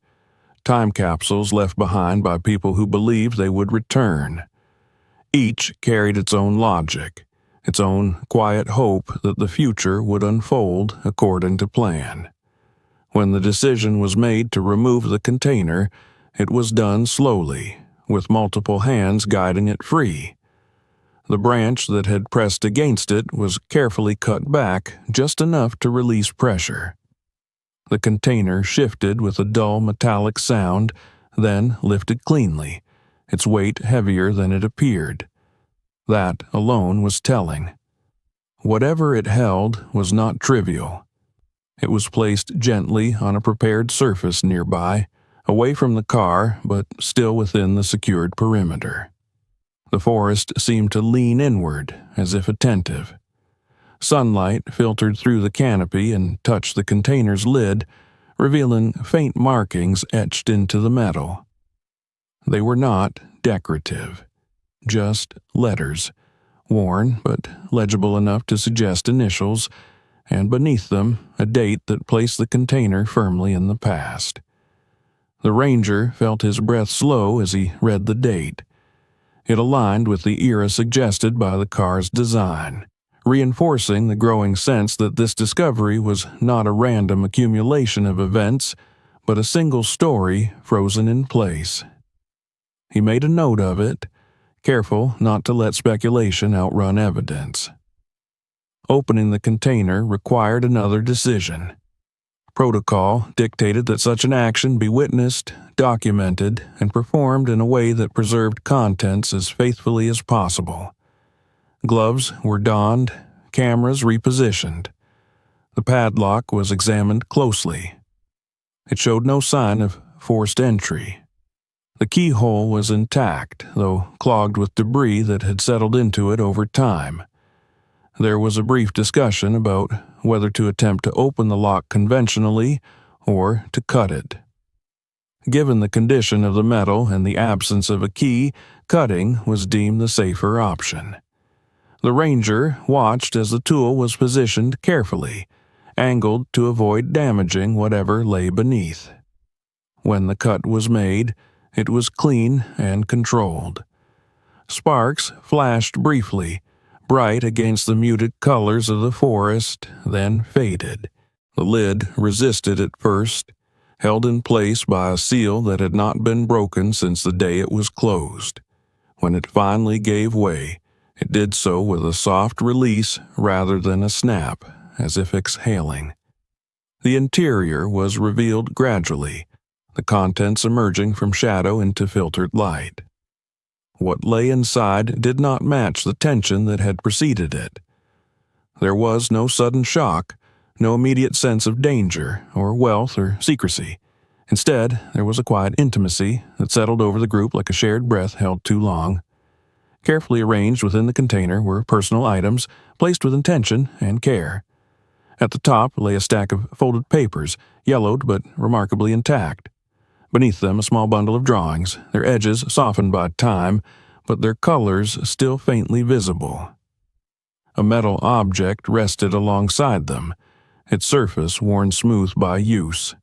time capsules left behind by people who believed they would return. Each carried its own logic, its own quiet hope that the future would unfold according to plan. When the decision was made to remove the container, it was done slowly, with multiple hands guiding it free. The branch that had pressed against it was carefully cut back just enough to release pressure. The container shifted with a dull metallic sound, then lifted cleanly, its weight heavier than it appeared. That alone was telling. Whatever it held was not trivial. It was placed gently on a prepared surface nearby, away from the car but still within the secured perimeter. The forest seemed to lean inward, as if attentive. Sunlight filtered through the canopy and touched the container's lid, revealing faint markings etched into the metal. They were not decorative, just letters, worn but legible enough to suggest initials, and beneath them a date that placed the container firmly in the past. The ranger felt his breath slow as he read the date. It aligned with the era suggested by the car's design, reinforcing the growing sense that this discovery was not a random accumulation of events, but a single story frozen in place. He made a note of it, careful not to let speculation outrun evidence. Opening the container required another decision. Protocol dictated that such an action be witnessed, documented, and performed in a way that preserved contents as faithfully as possible. Gloves were donned, cameras repositioned. The padlock was examined closely. It showed no sign of forced entry. The keyhole was intact, though clogged with debris that had settled into it over time. There was a brief discussion about whether to attempt to open the lock conventionally or to cut it. Given the condition of the metal and the absence of a key, cutting was deemed the safer option. The ranger watched as the tool was positioned carefully, angled to avoid damaging whatever lay beneath. When the cut was made, it was clean and controlled. Sparks flashed briefly, bright against the muted colors of the forest, then faded. The lid resisted at first, held in place by a seal that had not been broken since the day it was closed. When it finally gave way, it did so with a soft release rather than a snap, as if exhaling. The interior was revealed gradually, the contents emerging from shadow into filtered light. What lay inside did not match the tension that had preceded it. There was no sudden shock, no immediate sense of danger, or wealth, or secrecy. Instead, there was a quiet intimacy that settled over the group like a shared breath held too long. Carefully arranged within the container were personal items, placed with intention and care. At the top lay a stack of folded papers, yellowed but remarkably intact. Beneath them a small bundle of drawings, their edges softened by time, but their colors still faintly visible. A metal object rested alongside them, its surface worn smooth by use.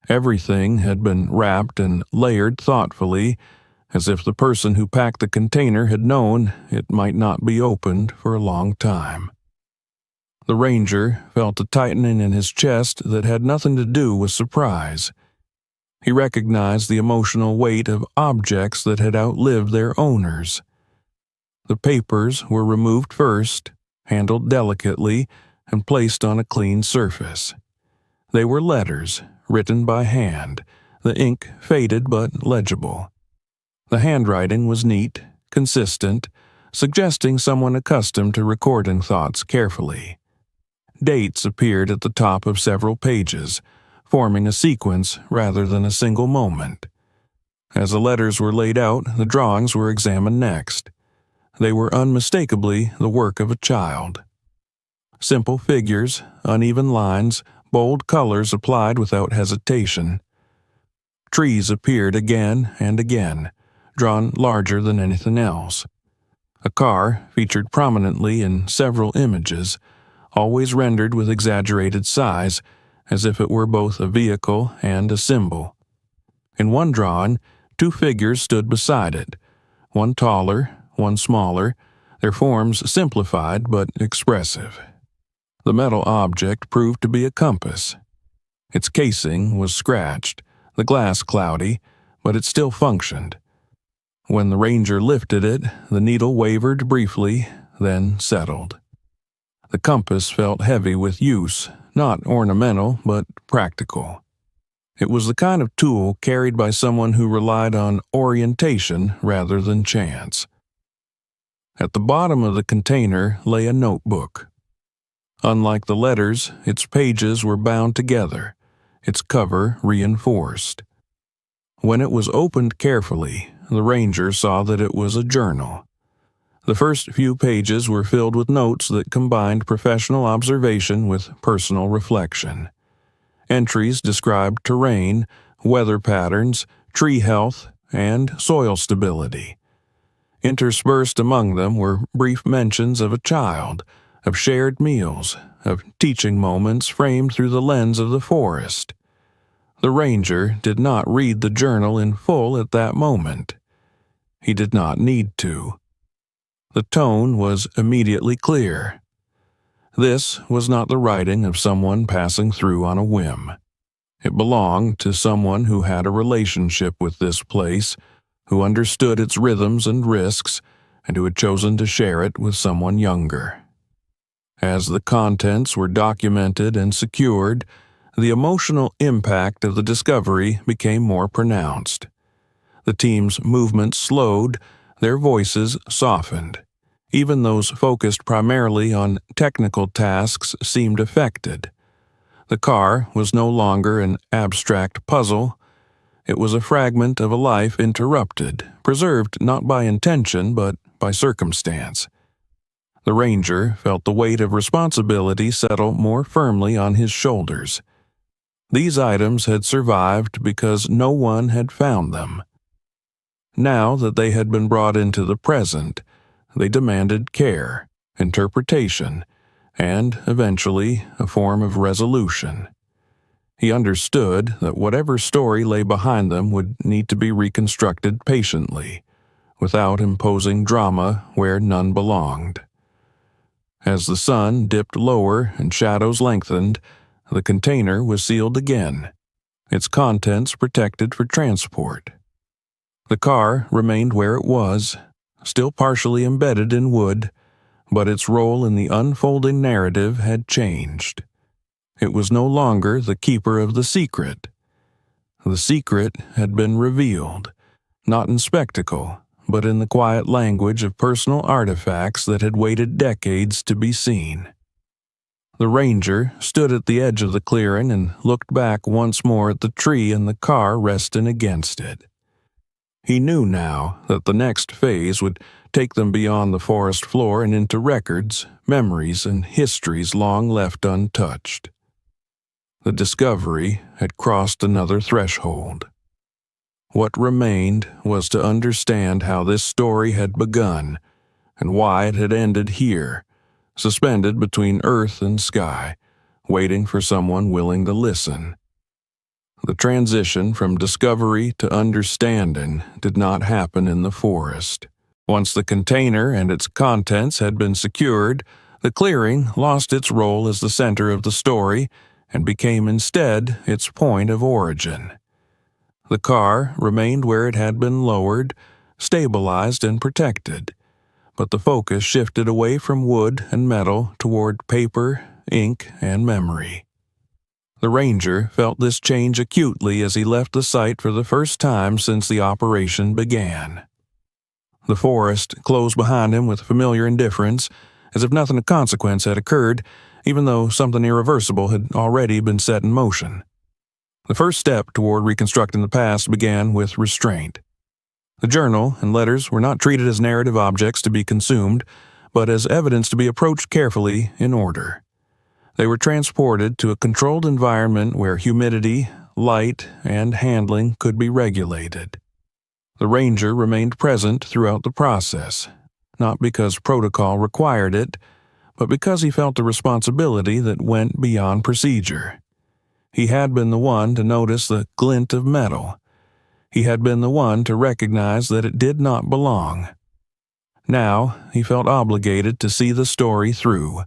Everything had been wrapped and layered thoughtfully, as if the person who packed the container had known it might not be opened for a long time. The ranger felt a tightening in his chest that had nothing to do with surprise. He recognized the emotional weight of objects that had outlived their owners. The papers were removed first, handled delicately, and placed on a clean surface. They were letters, written by hand, the ink faded but legible. The handwriting was neat, consistent, suggesting someone accustomed to recording thoughts carefully. Dates appeared at the top of several pages, forming a sequence rather than a single moment. As the letters were laid out, the drawings were examined next. They were unmistakably the work of a child. Simple figures, uneven lines, bold colors applied without hesitation. Trees appeared again and again, drawn larger than anything else. A car featured prominently in several images, always rendered with exaggerated size, as if it were both a vehicle and a symbol. In one drawing, two figures stood beside it, one taller, one smaller, their forms simplified but expressive. The metal object proved to be a compass. Its casing was scratched, the glass cloudy, but it still functioned. When the ranger lifted it, the needle wavered briefly, then settled. The compass felt heavy with use, not ornamental, but practical. It was the kind of tool carried by someone who relied on orientation rather than chance. At the bottom of the container lay a notebook. Unlike the letters, its pages were bound together, its cover reinforced. When it was opened carefully, the ranger saw that it was a journal. The first few pages were filled with notes that combined professional observation with personal reflection. Entries described terrain, weather patterns, tree health, and soil stability. Interspersed among them were brief mentions of a child, of shared meals, of teaching moments framed through the lens of the forest. The ranger did not read the journal in full at that moment. He did not need to. The tone was immediately clear. This was not the writing of someone passing through on a whim. It belonged to someone who had a relationship with this place, who understood its rhythms and risks, and who had chosen to share it with someone younger. As the contents were documented and secured, the emotional impact of the discovery became more pronounced. The team's movements slowed, their voices softened. Even those focused primarily on technical tasks seemed affected. The car was no longer an abstract puzzle. It was a fragment of a life interrupted, preserved not by intention but by circumstance. The ranger felt the weight of responsibility settle more firmly on his shoulders. These items had survived because no one had found them. Now that they had been brought into the present, they demanded care, interpretation, and, eventually, a form of resolution. He understood that whatever story lay behind them would need to be reconstructed patiently, without imposing drama where none belonged. As the sun dipped lower and shadows lengthened, the container was sealed again, its contents protected for transport. The car remained where it was, still partially embedded in wood, but its role in the unfolding narrative had changed. It was no longer the keeper of the secret. The secret had been revealed, not in spectacle, but in the quiet language of personal artifacts that had waited decades to be seen. The ranger stood at the edge of the clearing and looked back once more at the tree and the car resting against it. He knew now that the next phase would take them beyond the forest floor and into records, memories, and histories long left untouched. The discovery had crossed another threshold. What remained was to understand how this story had begun and why it had ended here, suspended between earth and sky, waiting for someone willing to listen. The transition from discovery to understanding did not happen in the forest. Once the container and its contents had been secured, the clearing lost its role as the center of the story and became instead its point of origin. The car remained where it had been lowered, stabilized and protected, but the focus shifted away from wood and metal toward paper, ink, and memory. The ranger felt this change acutely as he left the site for the first time since the operation began. The forest closed behind him with familiar indifference, as if nothing of consequence had occurred, even though something irreversible had already been set in motion. The first step toward reconstructing the past began with restraint. The journal and letters were not treated as narrative objects to be consumed, but as evidence to be approached carefully in order. They were transported to a controlled environment where humidity, light, and handling could be regulated. The ranger remained present throughout the process, not because protocol required it, but because he felt a responsibility that went beyond procedure. He had been the one to notice the glint of metal. He had been the one to recognize that it did not belong. Now he felt obligated to see the story through.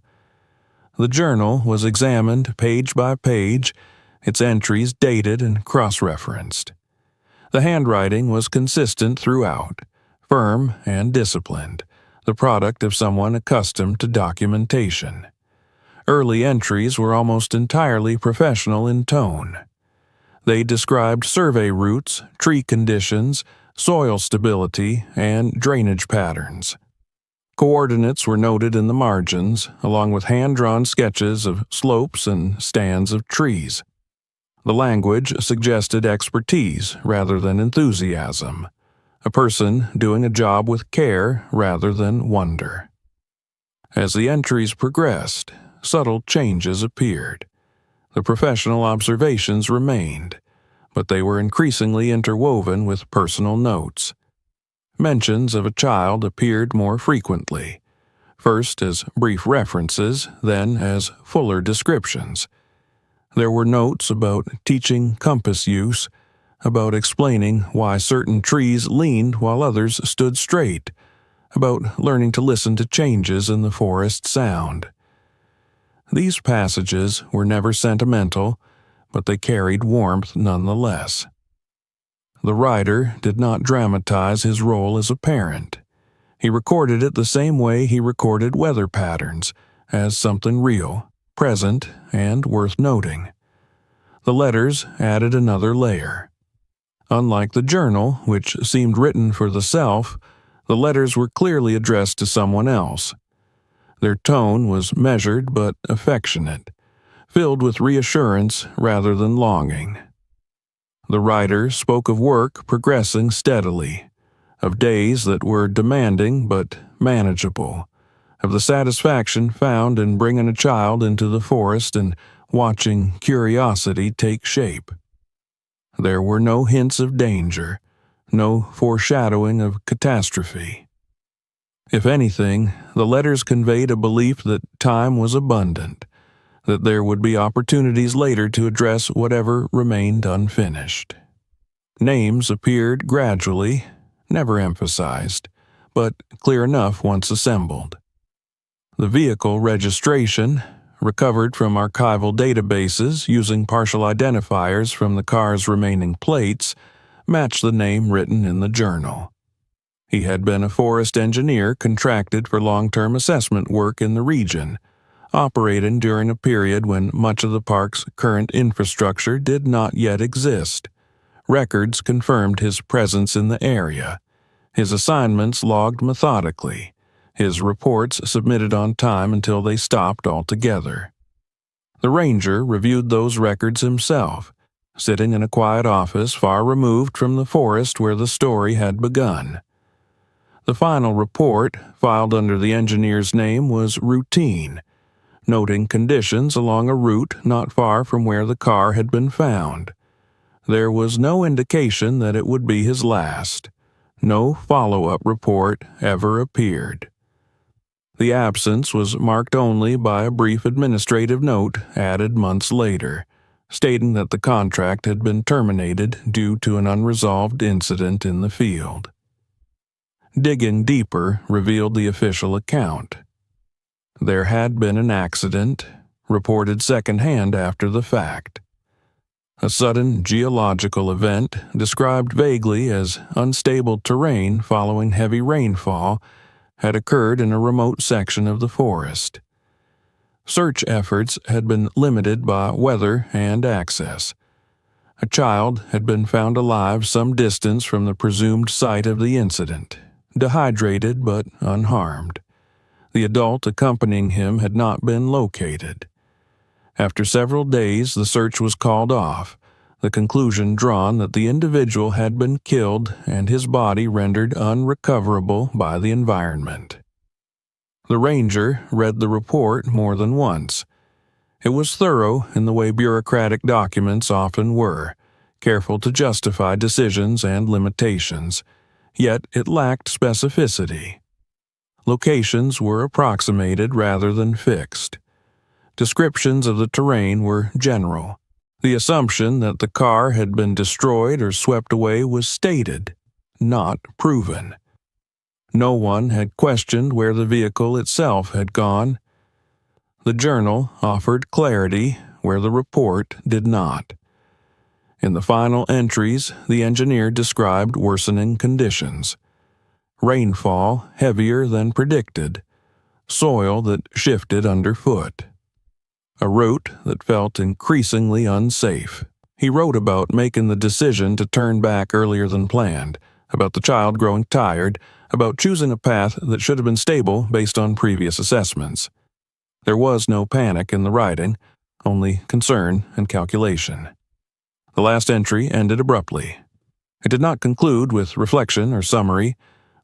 The journal was examined page by page, its entries dated and cross-referenced. The handwriting was consistent throughout, firm and disciplined, the product of someone accustomed to documentation. Early entries were almost entirely professional in tone. They described survey routes, tree conditions, soil stability, and drainage patterns. Coordinates were noted in the margins, along with hand-drawn sketches of slopes and stands of trees. The language suggested expertise rather than enthusiasm, a person doing a job with care rather than wonder. As the entries progressed, subtle changes appeared. The professional observations remained, but they were increasingly interwoven with personal notes. Mentions of a child appeared more frequently, first as brief references, then as fuller descriptions. There were notes about teaching compass use, about explaining why certain trees leaned while others stood straight, about learning to listen to changes in the forest sound. These passages were never sentimental, but they carried warmth nonetheless. The writer did not dramatize his role as a parent. He recorded it the same way he recorded weather patterns, as something real, present, and worth noting. The letters added another layer. Unlike the journal, which seemed written for the self, the letters were clearly addressed to someone else. Their tone was measured but affectionate, filled with reassurance rather than longing. The writer spoke of work progressing steadily, of days that were demanding but manageable, of the satisfaction found in bringing a child into the forest and watching curiosity take shape. There were no hints of danger, no foreshadowing of catastrophe. If anything, the letters conveyed a belief that time was abundant, that there would be opportunities later to address whatever remained unfinished. Names appeared gradually, never emphasized, but clear enough once assembled. The vehicle registration, recovered from archival databases using partial identifiers from the car's remaining plates, matched the name written in the journal. He had been a forest engineer contracted for long-term assessment work in the region, operating during a period when much of the park's current infrastructure did not yet exist. Records confirmed his presence in the area, his assignments logged methodically, his reports submitted on time until they stopped altogether. The ranger reviewed those records himself, sitting in a quiet office far removed from the forest where the story had begun. The final report, filed under the engineer's name, was routine, noting conditions along a route not far from where the car had been found. There was no indication that it would be his last. No follow-up report ever appeared. The absence was marked only by a brief administrative note added months later, stating that the contract had been terminated due to an unresolved incident in the field. Digging deeper revealed the official account. There had been an accident, reported secondhand after the fact. A sudden geological event, described vaguely as unstable terrain following heavy rainfall, had occurred in a remote section of the forest. Search efforts had been limited by weather and access. A child had been found alive some distance from the presumed site of the incident, dehydrated but unharmed. The adult accompanying him had not been located. After several days, the search was called off, the conclusion drawn that the individual had been killed and his body rendered unrecoverable by the environment. The ranger read the report more than once. It was thorough in the way bureaucratic documents often were, careful to justify decisions and limitations, yet it lacked specificity. Locations were approximated rather than fixed. Descriptions of the terrain were general. The assumption that the car had been destroyed or swept away was stated, not proven. No one had questioned where the vehicle itself had gone. The journal offered clarity where the report did not. In the final entries, the engineer described worsening conditions. Rainfall heavier than predicted, soil that shifted underfoot. A route that felt increasingly unsafe. He wrote about making the decision to turn back earlier than planned, about the child growing tired, about choosing a path that should have been stable based on previous assessments. There was no panic in the writing, only concern and calculation. The last entry ended abruptly. It did not conclude with reflection or summary.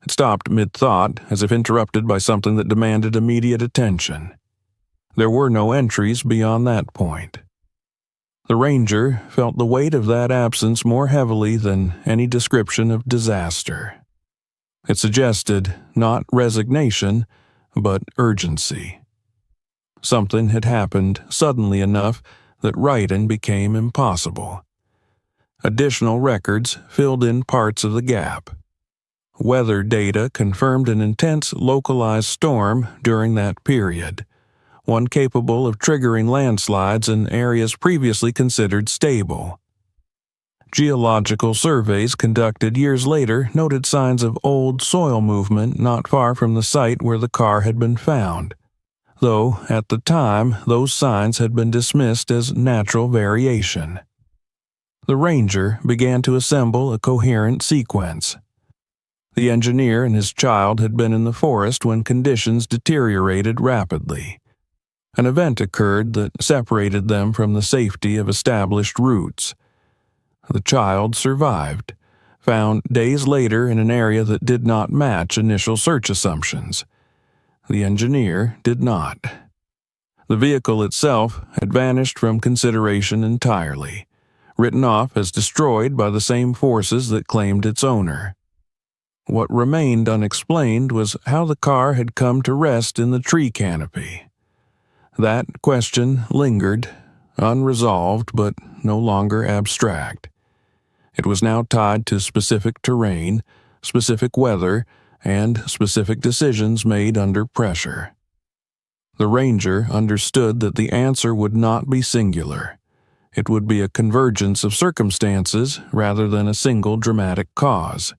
It stopped mid-thought, as if interrupted by something that demanded immediate attention. There were no entries beyond that point. The ranger felt the weight of that absence more heavily than any description of disaster. It suggested not resignation, but urgency. Something had happened suddenly enough that writing became impossible. Additional records filled in parts of the gap. Weather data confirmed an intense localized storm during that period, one capable of triggering landslides in areas previously considered stable. Geological surveys conducted years later noted signs of old soil movement not far from the site where the car had been found, though at the time those signs had been dismissed as natural variation. The ranger began to assemble a coherent sequence. The engineer and his child had been in the forest when conditions deteriorated rapidly. An event occurred that separated them from the safety of established routes. The child survived, found days later in an area that did not match initial search assumptions. The engineer did not. The vehicle itself had vanished from consideration entirely, written off as destroyed by the same forces that claimed its owner. What remained unexplained was how the car had come to rest in the tree canopy. That question lingered, unresolved but no longer abstract. It was now tied to specific terrain, specific weather, and specific decisions made under pressure. The ranger understood that the answer would not be singular. It would be a convergence of circumstances rather than a single dramatic cause.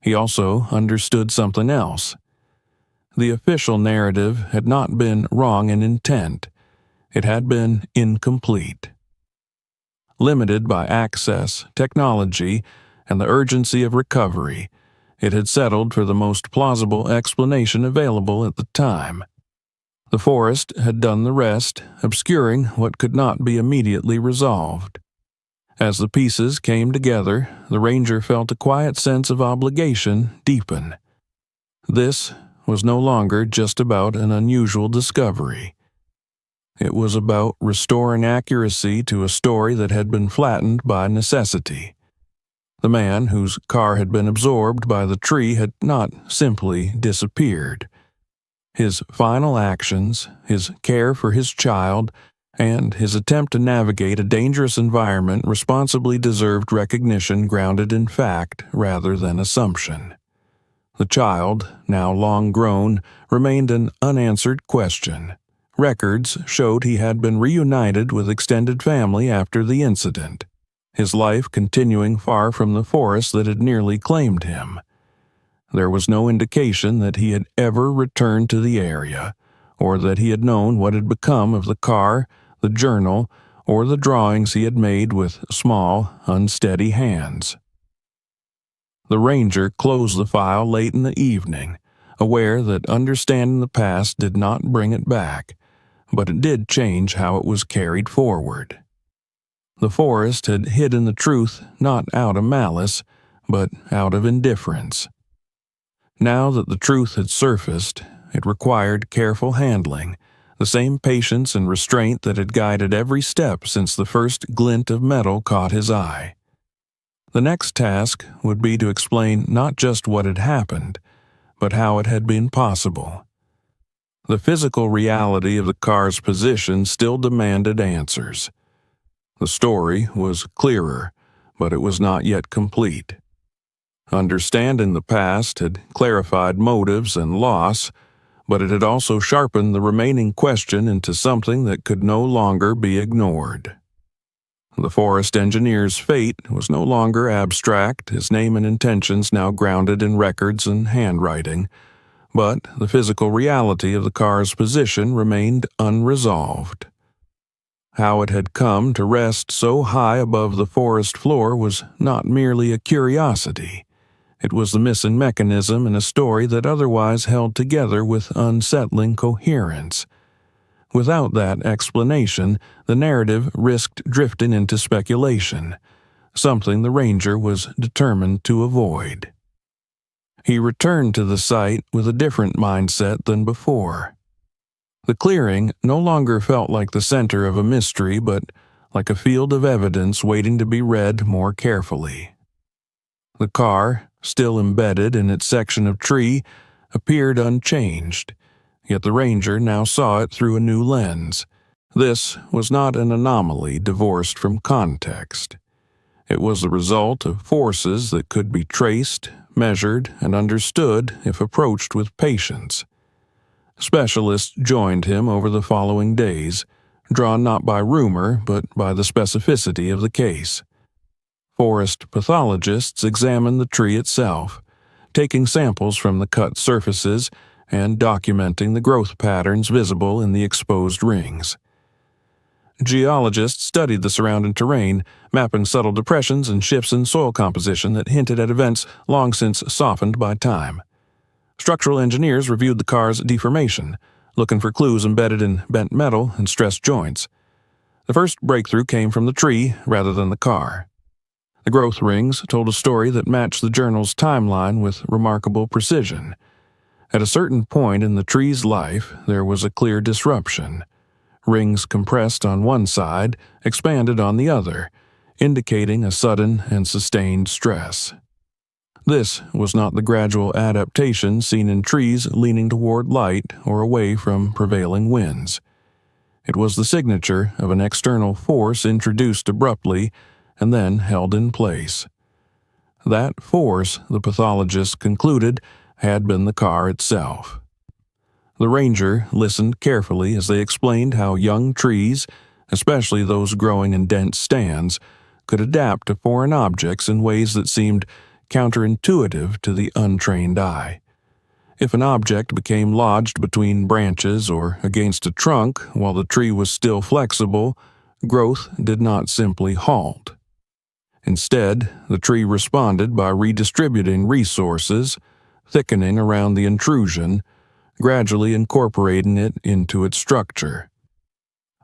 He also understood something else. The official narrative had not been wrong in intent. It had been incomplete. Limited by access, technology, and the urgency of recovery, it had settled for the most plausible explanation available at the time. The forest had done the rest, obscuring what could not be immediately resolved. As the pieces came together, the ranger felt a quiet sense of obligation deepen. This was no longer just about an unusual discovery. It was about restoring accuracy to a story that had been flattened by necessity. The man whose car had been absorbed by the tree had not simply disappeared. His final actions, his care for his child, and his attempt to navigate a dangerous environment responsibly deserved recognition grounded in fact rather than assumption. The child, now long grown, remained an unanswered question. Records showed he had been reunited with extended family after the incident, his life continuing far from the forest that had nearly claimed him. There was no indication that he had ever returned to the area, or that he had known what had become of the car, the journal, or the drawings he had made with small, unsteady hands. The ranger closed the file late in the evening, aware that understanding the past did not bring it back, but it did change how it was carried forward. The forest had hidden the truth not out of malice, but out of indifference. Now that the truth had surfaced, it required careful handling, the same patience and restraint that had guided every step since the first glint of metal caught his eye. The next task would be to explain not just what had happened, but how it had been possible. The physical reality of the car's position still demanded answers. The story was clearer, but it was not yet complete. Understanding the past had clarified motives and loss, but it had also sharpened the remaining question into something that could no longer be ignored. The forest engineer's fate was no longer abstract, his name and intentions now grounded in records and handwriting, but the physical reality of the car's position remained unresolved. How it had come to rest so high above the forest floor was not merely a curiosity. It was the missing mechanism in a story that otherwise held together with unsettling coherence. Without that explanation, the narrative risked drifting into speculation, something the ranger was determined to avoid. He returned to the site with a different mindset than before. The clearing no longer felt like the center of a mystery, but like a field of evidence waiting to be read more carefully. The car, still embedded in its section of tree, appeared unchanged, yet the ranger now saw it through a new lens. This was not an anomaly divorced from context. It was the result of forces that could be traced, measured, and understood if approached with patience. Specialists joined him over the following days, drawn not by rumor but by the specificity of the case. Forest pathologists examined the tree itself, taking samples from the cut surfaces and documenting the growth patterns visible in the exposed rings. Geologists studied the surrounding terrain, mapping subtle depressions and shifts in soil composition that hinted at events long since softened by time. Structural engineers reviewed the car's deformation, looking for clues embedded in bent metal and stressed joints. The first breakthrough came from the tree rather than the car. The growth rings told a story that matched the journal's timeline with remarkable precision. At a certain point in the tree's life, there was a clear disruption. Rings compressed on one side, expanded on the other, indicating a sudden and sustained stress. This was not the gradual adaptation seen in trees leaning toward light or away from prevailing winds. It was the signature of an external force introduced abruptly and then held in place. That force, the pathologist concluded, had been the car itself. The ranger listened carefully as they explained how young trees, especially those growing in dense stands, could adapt to foreign objects in ways that seemed counterintuitive to the untrained eye. If an object became lodged between branches or against a trunk while the tree was still flexible, growth did not simply halt. Instead, the tree responded by redistributing resources, thickening around the intrusion, gradually incorporating it into its structure.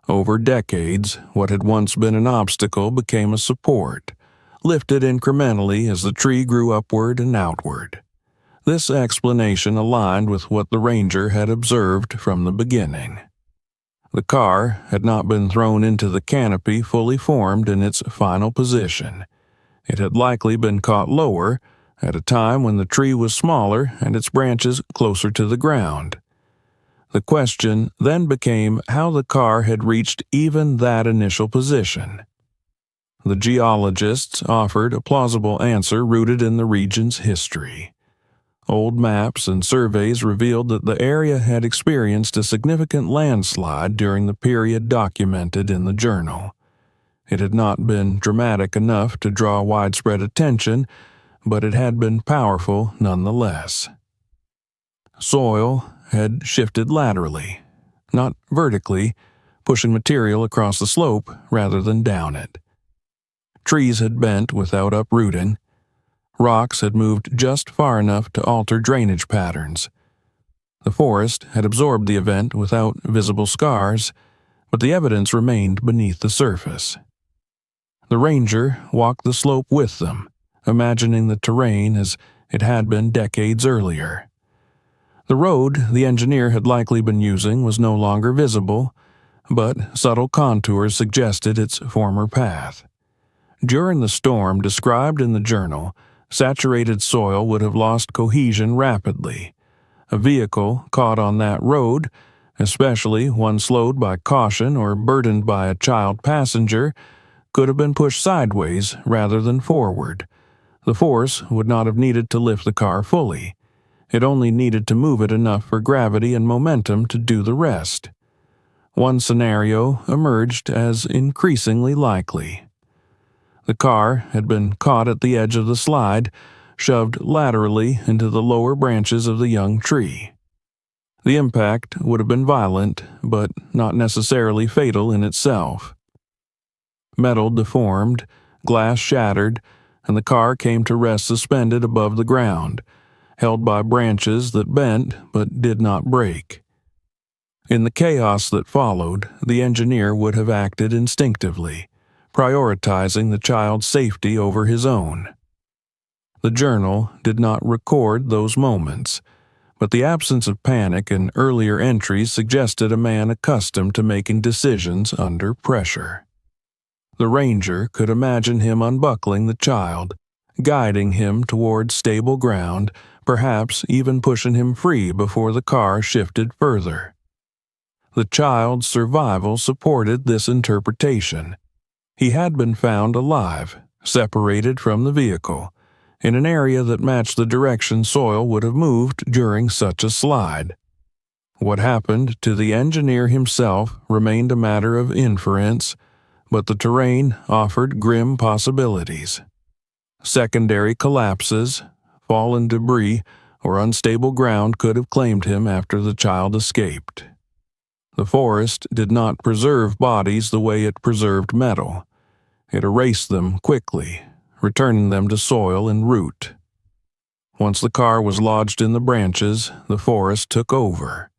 Over decades, what had once been an obstacle became a support, lifted incrementally as the tree grew upward and outward. This explanation aligned with what the ranger had observed from the beginning. The car had not been thrown into the canopy fully formed in its final position. It had likely been caught lower, at a time when the tree was smaller and its branches closer to the ground. The question then became how the car had reached even that initial position. The geologists offered a plausible answer rooted in the region's history. Old maps and surveys revealed that the area had experienced a significant landslide during the period documented in the journal. It had not been dramatic enough to draw widespread attention, but it had been powerful nonetheless. Soil had shifted laterally, not vertically, pushing material across the slope rather than down it. Trees had bent without uprooting. Rocks had moved just far enough to alter drainage patterns. The forest had absorbed the event without visible scars, but the evidence remained beneath the surface. The ranger walked the slope with them, imagining the terrain as it had been decades earlier. The road the engineer had likely been using was no longer visible, but subtle contours suggested its former path. During the storm described in the journal, saturated soil would have lost cohesion rapidly. A vehicle caught on that road, especially one slowed by caution or burdened by a child passenger, could have been pushed sideways rather than forward. The force would not have needed to lift the car fully. It only needed to move it enough for gravity and momentum to do the rest. One scenario emerged as increasingly likely. The car had been caught at the edge of the slide, shoved laterally into the lower branches of the young tree. The impact would have been violent, but not necessarily fatal in itself. Metal deformed, glass shattered, and the car came to rest suspended above the ground, held by branches that bent but did not break. In the chaos that followed, the engineer would have acted instinctively, prioritizing the child's safety over his own. The journal did not record those moments, but the absence of panic in earlier entries suggested a man accustomed to making decisions under pressure. The ranger could imagine him unbuckling the child, guiding him toward stable ground, perhaps even pushing him free before the car shifted further. The child's survival supported this interpretation. He had been found alive, separated from the vehicle, in an area that matched the direction soil would have moved during such a slide. What happened to the engineer himself remained a matter of inference, but the terrain offered grim possibilities. Secondary collapses, fallen debris, or unstable ground could have claimed him after the child escaped. The forest did not preserve bodies the way it preserved metal. It erased them quickly, returning them to soil and root. Once the car was lodged in the branches, the forest took over.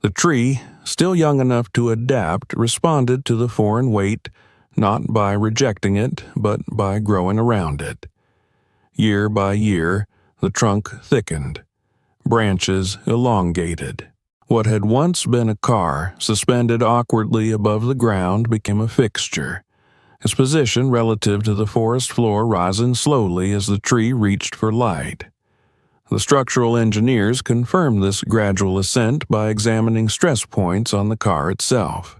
The tree, still young enough to adapt, responded to the foreign weight, not by rejecting it, but by growing around it. Year by year, the trunk thickened, branches elongated. What had once been a car, suspended awkwardly above the ground, became a fixture, its position relative to the forest floor rising slowly as the tree reached for light. The structural engineers confirmed this gradual ascent by examining stress points on the car itself.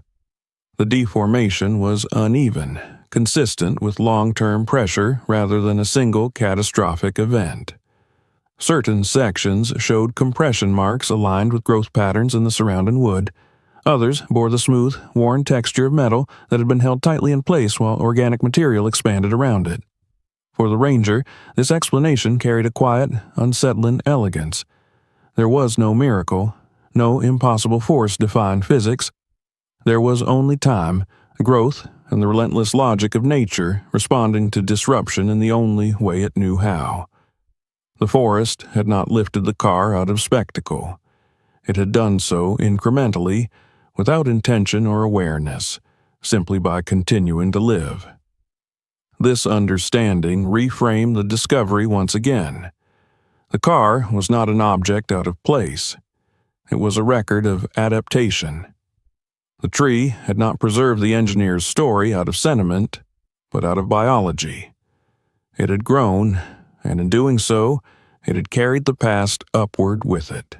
The deformation was uneven, consistent with long-term pressure rather than a single catastrophic event. Certain sections showed compression marks aligned with growth patterns in the surrounding wood. Others bore the smooth, worn texture of metal that had been held tightly in place while organic material expanded around it. For the ranger, this explanation carried a quiet, unsettling elegance. There was no miracle, no impossible force defying physics. There was only time, growth, and the relentless logic of nature responding to disruption in the only way it knew how. The forest had not lifted the car out of spectacle. It had done so incrementally, without intention or awareness, simply by continuing to live. This understanding reframed the discovery once again. The car was not an object out of place. It was a record of adaptation. The tree had not preserved the engineer's story out of sentiment, but out of biology. It had grown, and in doing so, it had carried the past upward with it.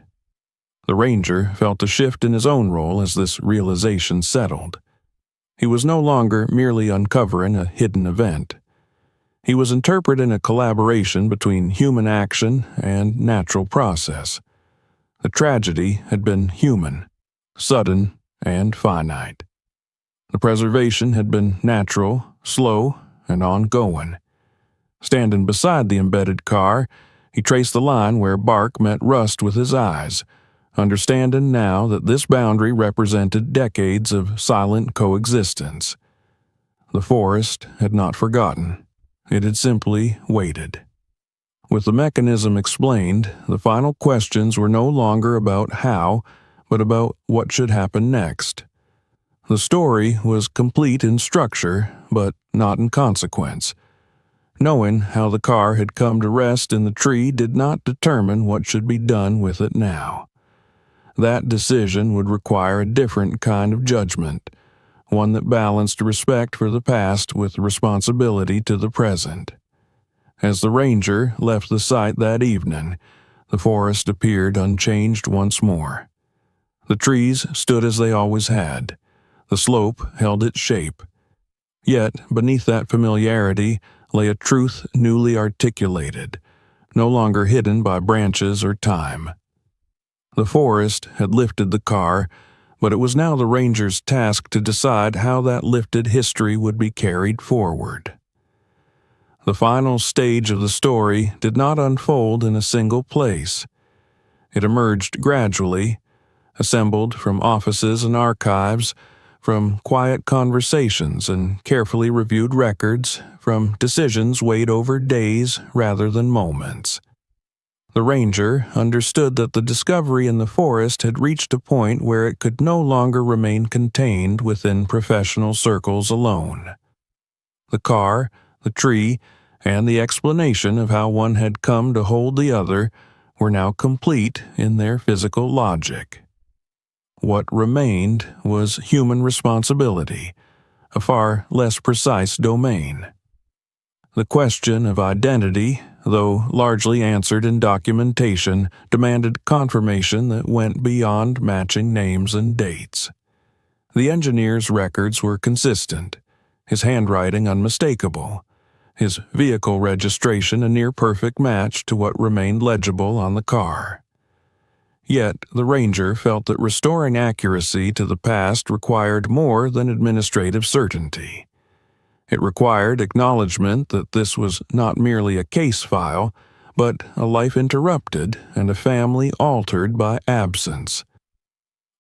The ranger felt a shift in his own role as this realization settled. He was no longer merely uncovering a hidden event. He was interpreting a collaboration between human action and natural process. The tragedy had been human, sudden, and finite. The preservation had been natural, slow, and ongoing. Standing beside the embedded car, he traced the line where bark met rust with his eyes, understanding now that this boundary represented decades of silent coexistence. The forest had not forgotten. It had simply waited. With the mechanism explained, the final questions were no longer about how, but about what should happen next. The story was complete in structure, but not in consequence. Knowing how the car had come to rest in the tree did not determine what should be done with it now. That decision would require a different kind of judgment, one that balanced respect for the past with responsibility to the present. As the ranger left the site that evening, the forest appeared unchanged once more. The trees stood as they always had. The slope held its shape. Yet, beneath that familiarity lay a truth newly articulated, no longer hidden by branches or time. The forest had lifted the car, but it was now the ranger's task to decide how that lifted history would be carried forward. The final stage of the story did not unfold in a single place. It emerged gradually, assembled from offices and archives, from quiet conversations and carefully reviewed records, from decisions weighed over days rather than moments. The ranger understood that the discovery in the forest had reached a point where it could no longer remain contained within professional circles alone. The car, the tree, and the explanation of how one had come to hold the other were now complete in their physical logic. What remained was human responsibility, a far less precise domain. The question of identity, though largely answered in documentation, demanded confirmation that went beyond matching names and dates. The engineer's records were consistent, his handwriting unmistakable, his vehicle registration a near-perfect match to what remained legible on the car. Yet the ranger felt that restoring accuracy to the past required more than administrative certainty. It required acknowledgement that this was not merely a case file, but a life interrupted and a family altered by absence.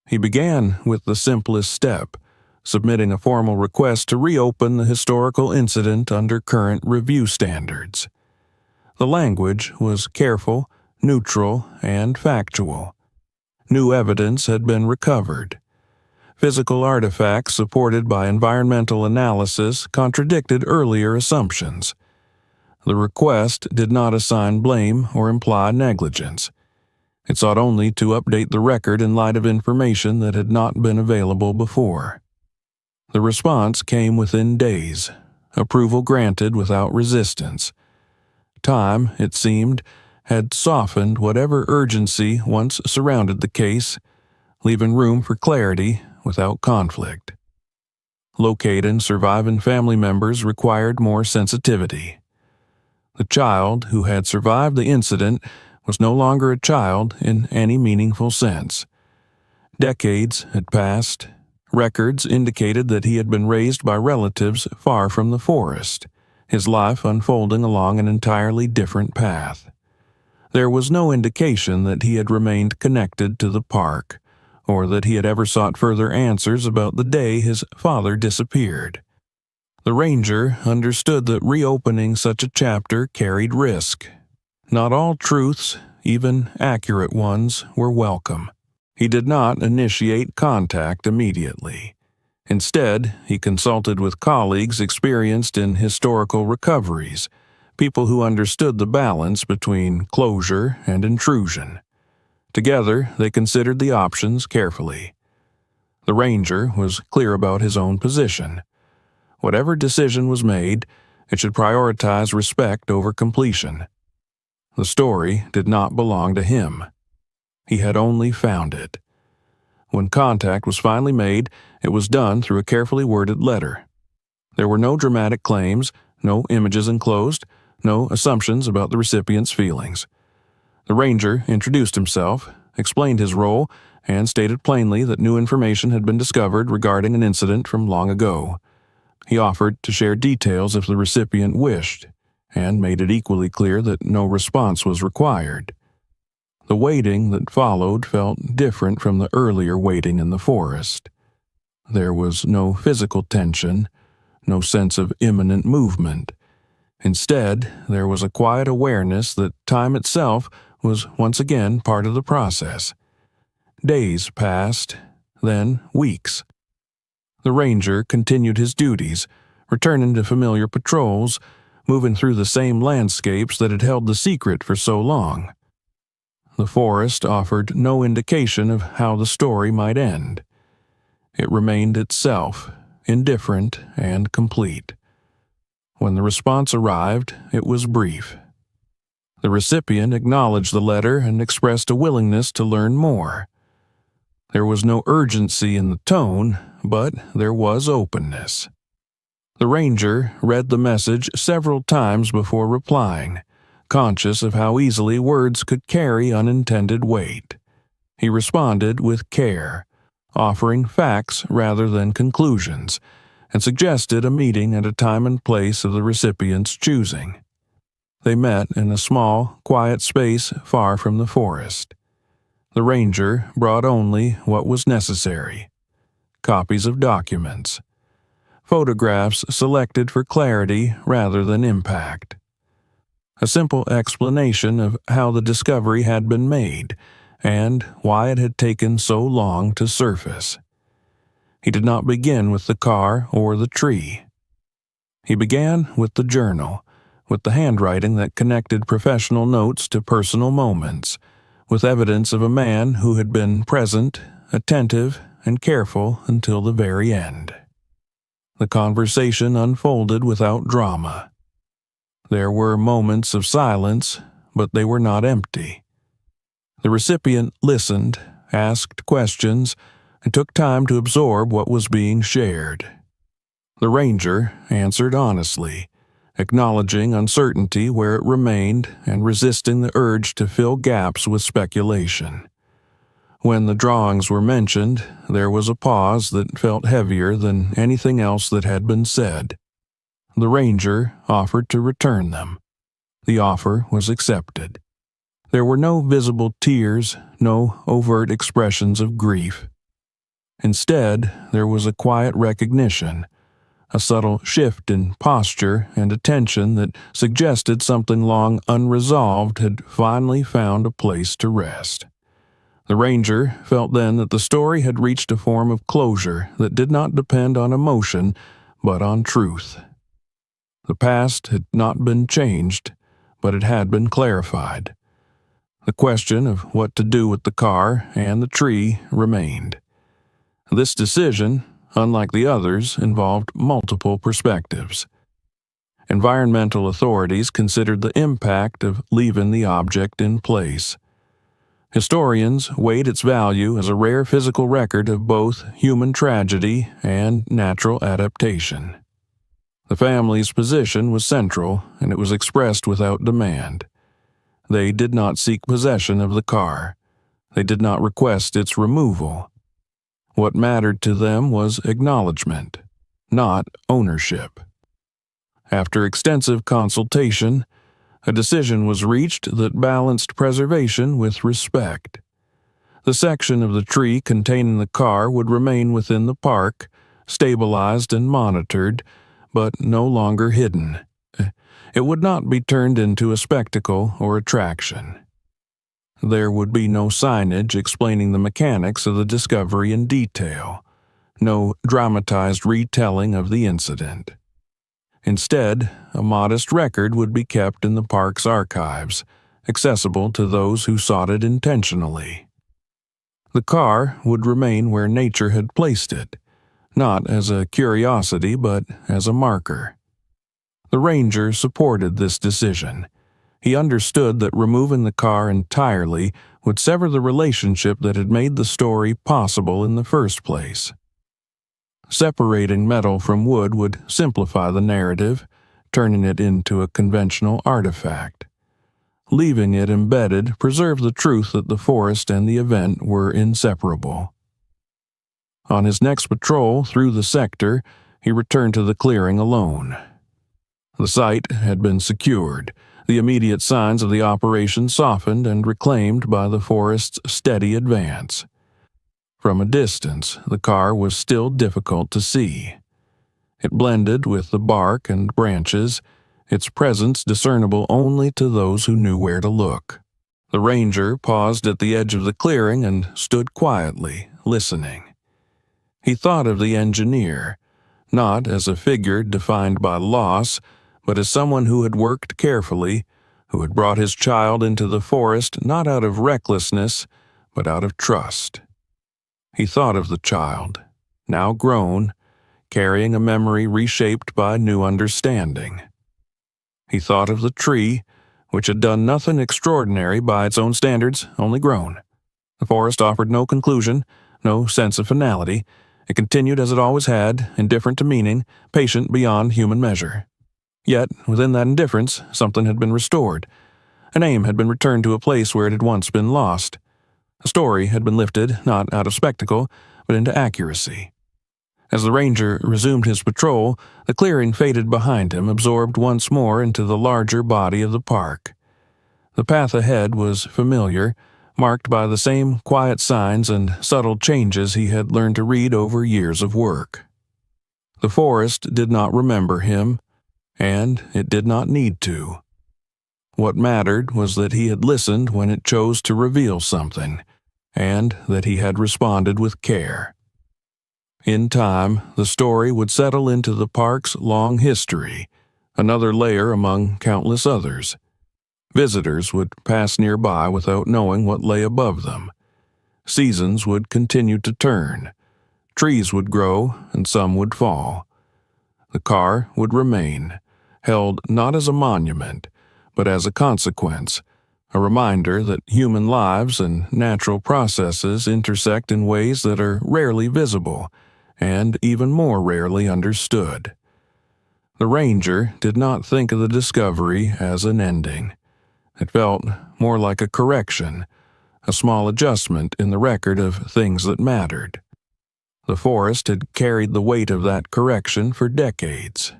He began with the simplest step, submitting a formal request to reopen the historical incident under current review standards. The language was careful, neutral, and factual. New evidence had been recovered. Physical artifacts supported by environmental analysis contradicted earlier assumptions. The request did not assign blame or imply negligence. It sought only to update the record in light of information that had not been available before. The response came within days, approval granted without resistance. Time, it seemed, had softened whatever urgency once surrounded the case, leaving room for clarity without conflict. Locating surviving family members required more sensitivity. The child who had survived the incident was no longer a child in any meaningful sense. Decades had passed. Records indicated that he had been raised by relatives far from the forest, his life unfolding along an entirely different path. There was no indication that he had remained connected to the park, or that he had ever sought further answers about the day his father disappeared. The ranger understood that reopening such a chapter carried risk. Not all truths, even accurate ones, were welcome. He did not initiate contact immediately. Instead, he consulted with colleagues experienced in historical recoveries, people who understood the balance between closure and intrusion. Together, they considered the options carefully. The ranger was clear about his own position. Whatever decision was made, it should prioritize respect over completion. The story did not belong to him. He had only found it. When contact was finally made, it was done through a carefully worded letter. There were no dramatic claims, no images enclosed, no assumptions about the recipient's feelings. The ranger introduced himself, explained his role, and stated plainly that new information had been discovered regarding an incident from long ago. He offered to share details if the recipient wished, and made it equally clear that no response was required. The waiting that followed felt different from the earlier waiting in the forest. There was no physical tension, no sense of imminent movement. Instead, there was a quiet awareness that time itself was once again part of the process. Days passed, then weeks. The ranger continued his duties, returning to familiar patrols, moving through the same landscapes that had held the secret for so long. The forest offered no indication of how the story might end. It remained itself, indifferent and complete. When the response arrived, it was brief. The recipient acknowledged the letter and expressed a willingness to learn more. There was no urgency in the tone, but there was openness. The ranger read the message several times before replying, conscious of how easily words could carry unintended weight. He responded with care, offering facts rather than conclusions, and suggested a meeting at a time and place of the recipient's choosing. They met in a small, quiet space far from the forest. The ranger brought only what was necessary: copies of documents, photographs selected for clarity rather than impact, a simple explanation of how the discovery had been made and why it had taken so long to surface. He did not begin with the car or the tree. He began with the journal, with the handwriting that connected professional notes to personal moments, with evidence of a man who had been present, attentive, and careful until the very end. The conversation unfolded without drama. There were moments of silence, but they were not empty. The recipient listened, asked questions, and took time to absorb what was being shared. The ranger answered honestly, acknowledging uncertainty where it remained and resisting the urge to fill gaps with speculation. When the drawings were mentioned, there was a pause that felt heavier than anything else that had been said. The ranger offered to return them. The offer was accepted. There were no visible tears, no overt expressions of grief. Instead, there was a quiet recognition, a subtle shift in posture and attention that suggested something long unresolved had finally found a place to rest. The ranger felt then that the story had reached a form of closure that did not depend on emotion, but on truth. The past had not been changed, but it had been clarified. The question of what to do with the car and the tree remained. This decision, unlike the others, involved multiple perspectives. Environmental authorities considered the impact of leaving the object in place. Historians weighed its value as a rare physical record of both human tragedy and natural adaptation. The family's position was central, and it was expressed without demand. They did not seek possession of the car. They did not request its removal. What mattered to them was acknowledgement, not ownership. After extensive consultation, a decision was reached that balanced preservation with respect. The section of the tree containing the car would remain within the park, stabilized and monitored, but no longer hidden. It would not be turned into a spectacle or attraction. There would be no signage explaining the mechanics of the discovery in detail, no dramatized retelling of the incident. Instead, a modest record would be kept in the park's archives, accessible to those who sought it intentionally. The car would remain where nature had placed it, not as a curiosity but as a marker. The ranger supported this decision. He understood that removing the car entirely would sever the relationship that had made the story possible in the first place. Separating metal from wood would simplify the narrative, turning it into a conventional artifact. Leaving it embedded preserved the truth that the forest and the event were inseparable. On his next patrol through the sector, he returned to the clearing alone. The site had been secured, the immediate signs of the operation softened and reclaimed by the forest's steady advance. From a distance, the car was still difficult to see. It blended with the bark and branches, its presence discernible only to those who knew where to look. The ranger paused at the edge of the clearing and stood quietly, listening. He thought of the engineer, not as a figure defined by loss, but as someone who had worked carefully, who had brought his child into the forest not out of recklessness, but out of trust. He thought of the child, now grown, carrying a memory reshaped by new understanding. He thought of the tree, which had done nothing extraordinary by its own standards, only grown. The forest offered no conclusion, no sense of finality. It continued as it always had, indifferent to meaning, patient beyond human measure. Yet, within that indifference, something had been restored. A name had been returned to a place where it had once been lost. A story had been lifted, not out of spectacle, but into accuracy. As the ranger resumed his patrol, the clearing faded behind him, absorbed once more into the larger body of the park. The path ahead was familiar, marked by the same quiet signs and subtle changes he had learned to read over years of work. The forest did not remember him, and it did not need to. What mattered was that he had listened when it chose to reveal something, and that he had responded with care. In time, the story would settle into the park's long history, another layer among countless others. Visitors would pass nearby without knowing what lay above them. Seasons would continue to turn. Trees would grow, and some would fall. The car would remain, held not as a monument, but as a consequence, a reminder that human lives and natural processes intersect in ways that are rarely visible, and even more rarely understood. The ranger did not think of the discovery as an ending. It felt more like a correction, a small adjustment in the record of things that mattered. The forest had carried the weight of that correction for decades.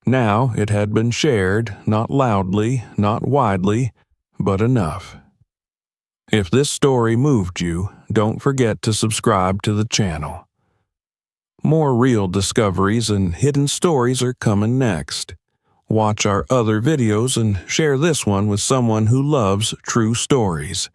Now it had been shared, not loudly, not widely, but enough. If this story moved you, don't forget to subscribe to the channel. More real discoveries and hidden stories are coming next. Watch our other videos and share this one with someone who loves true stories.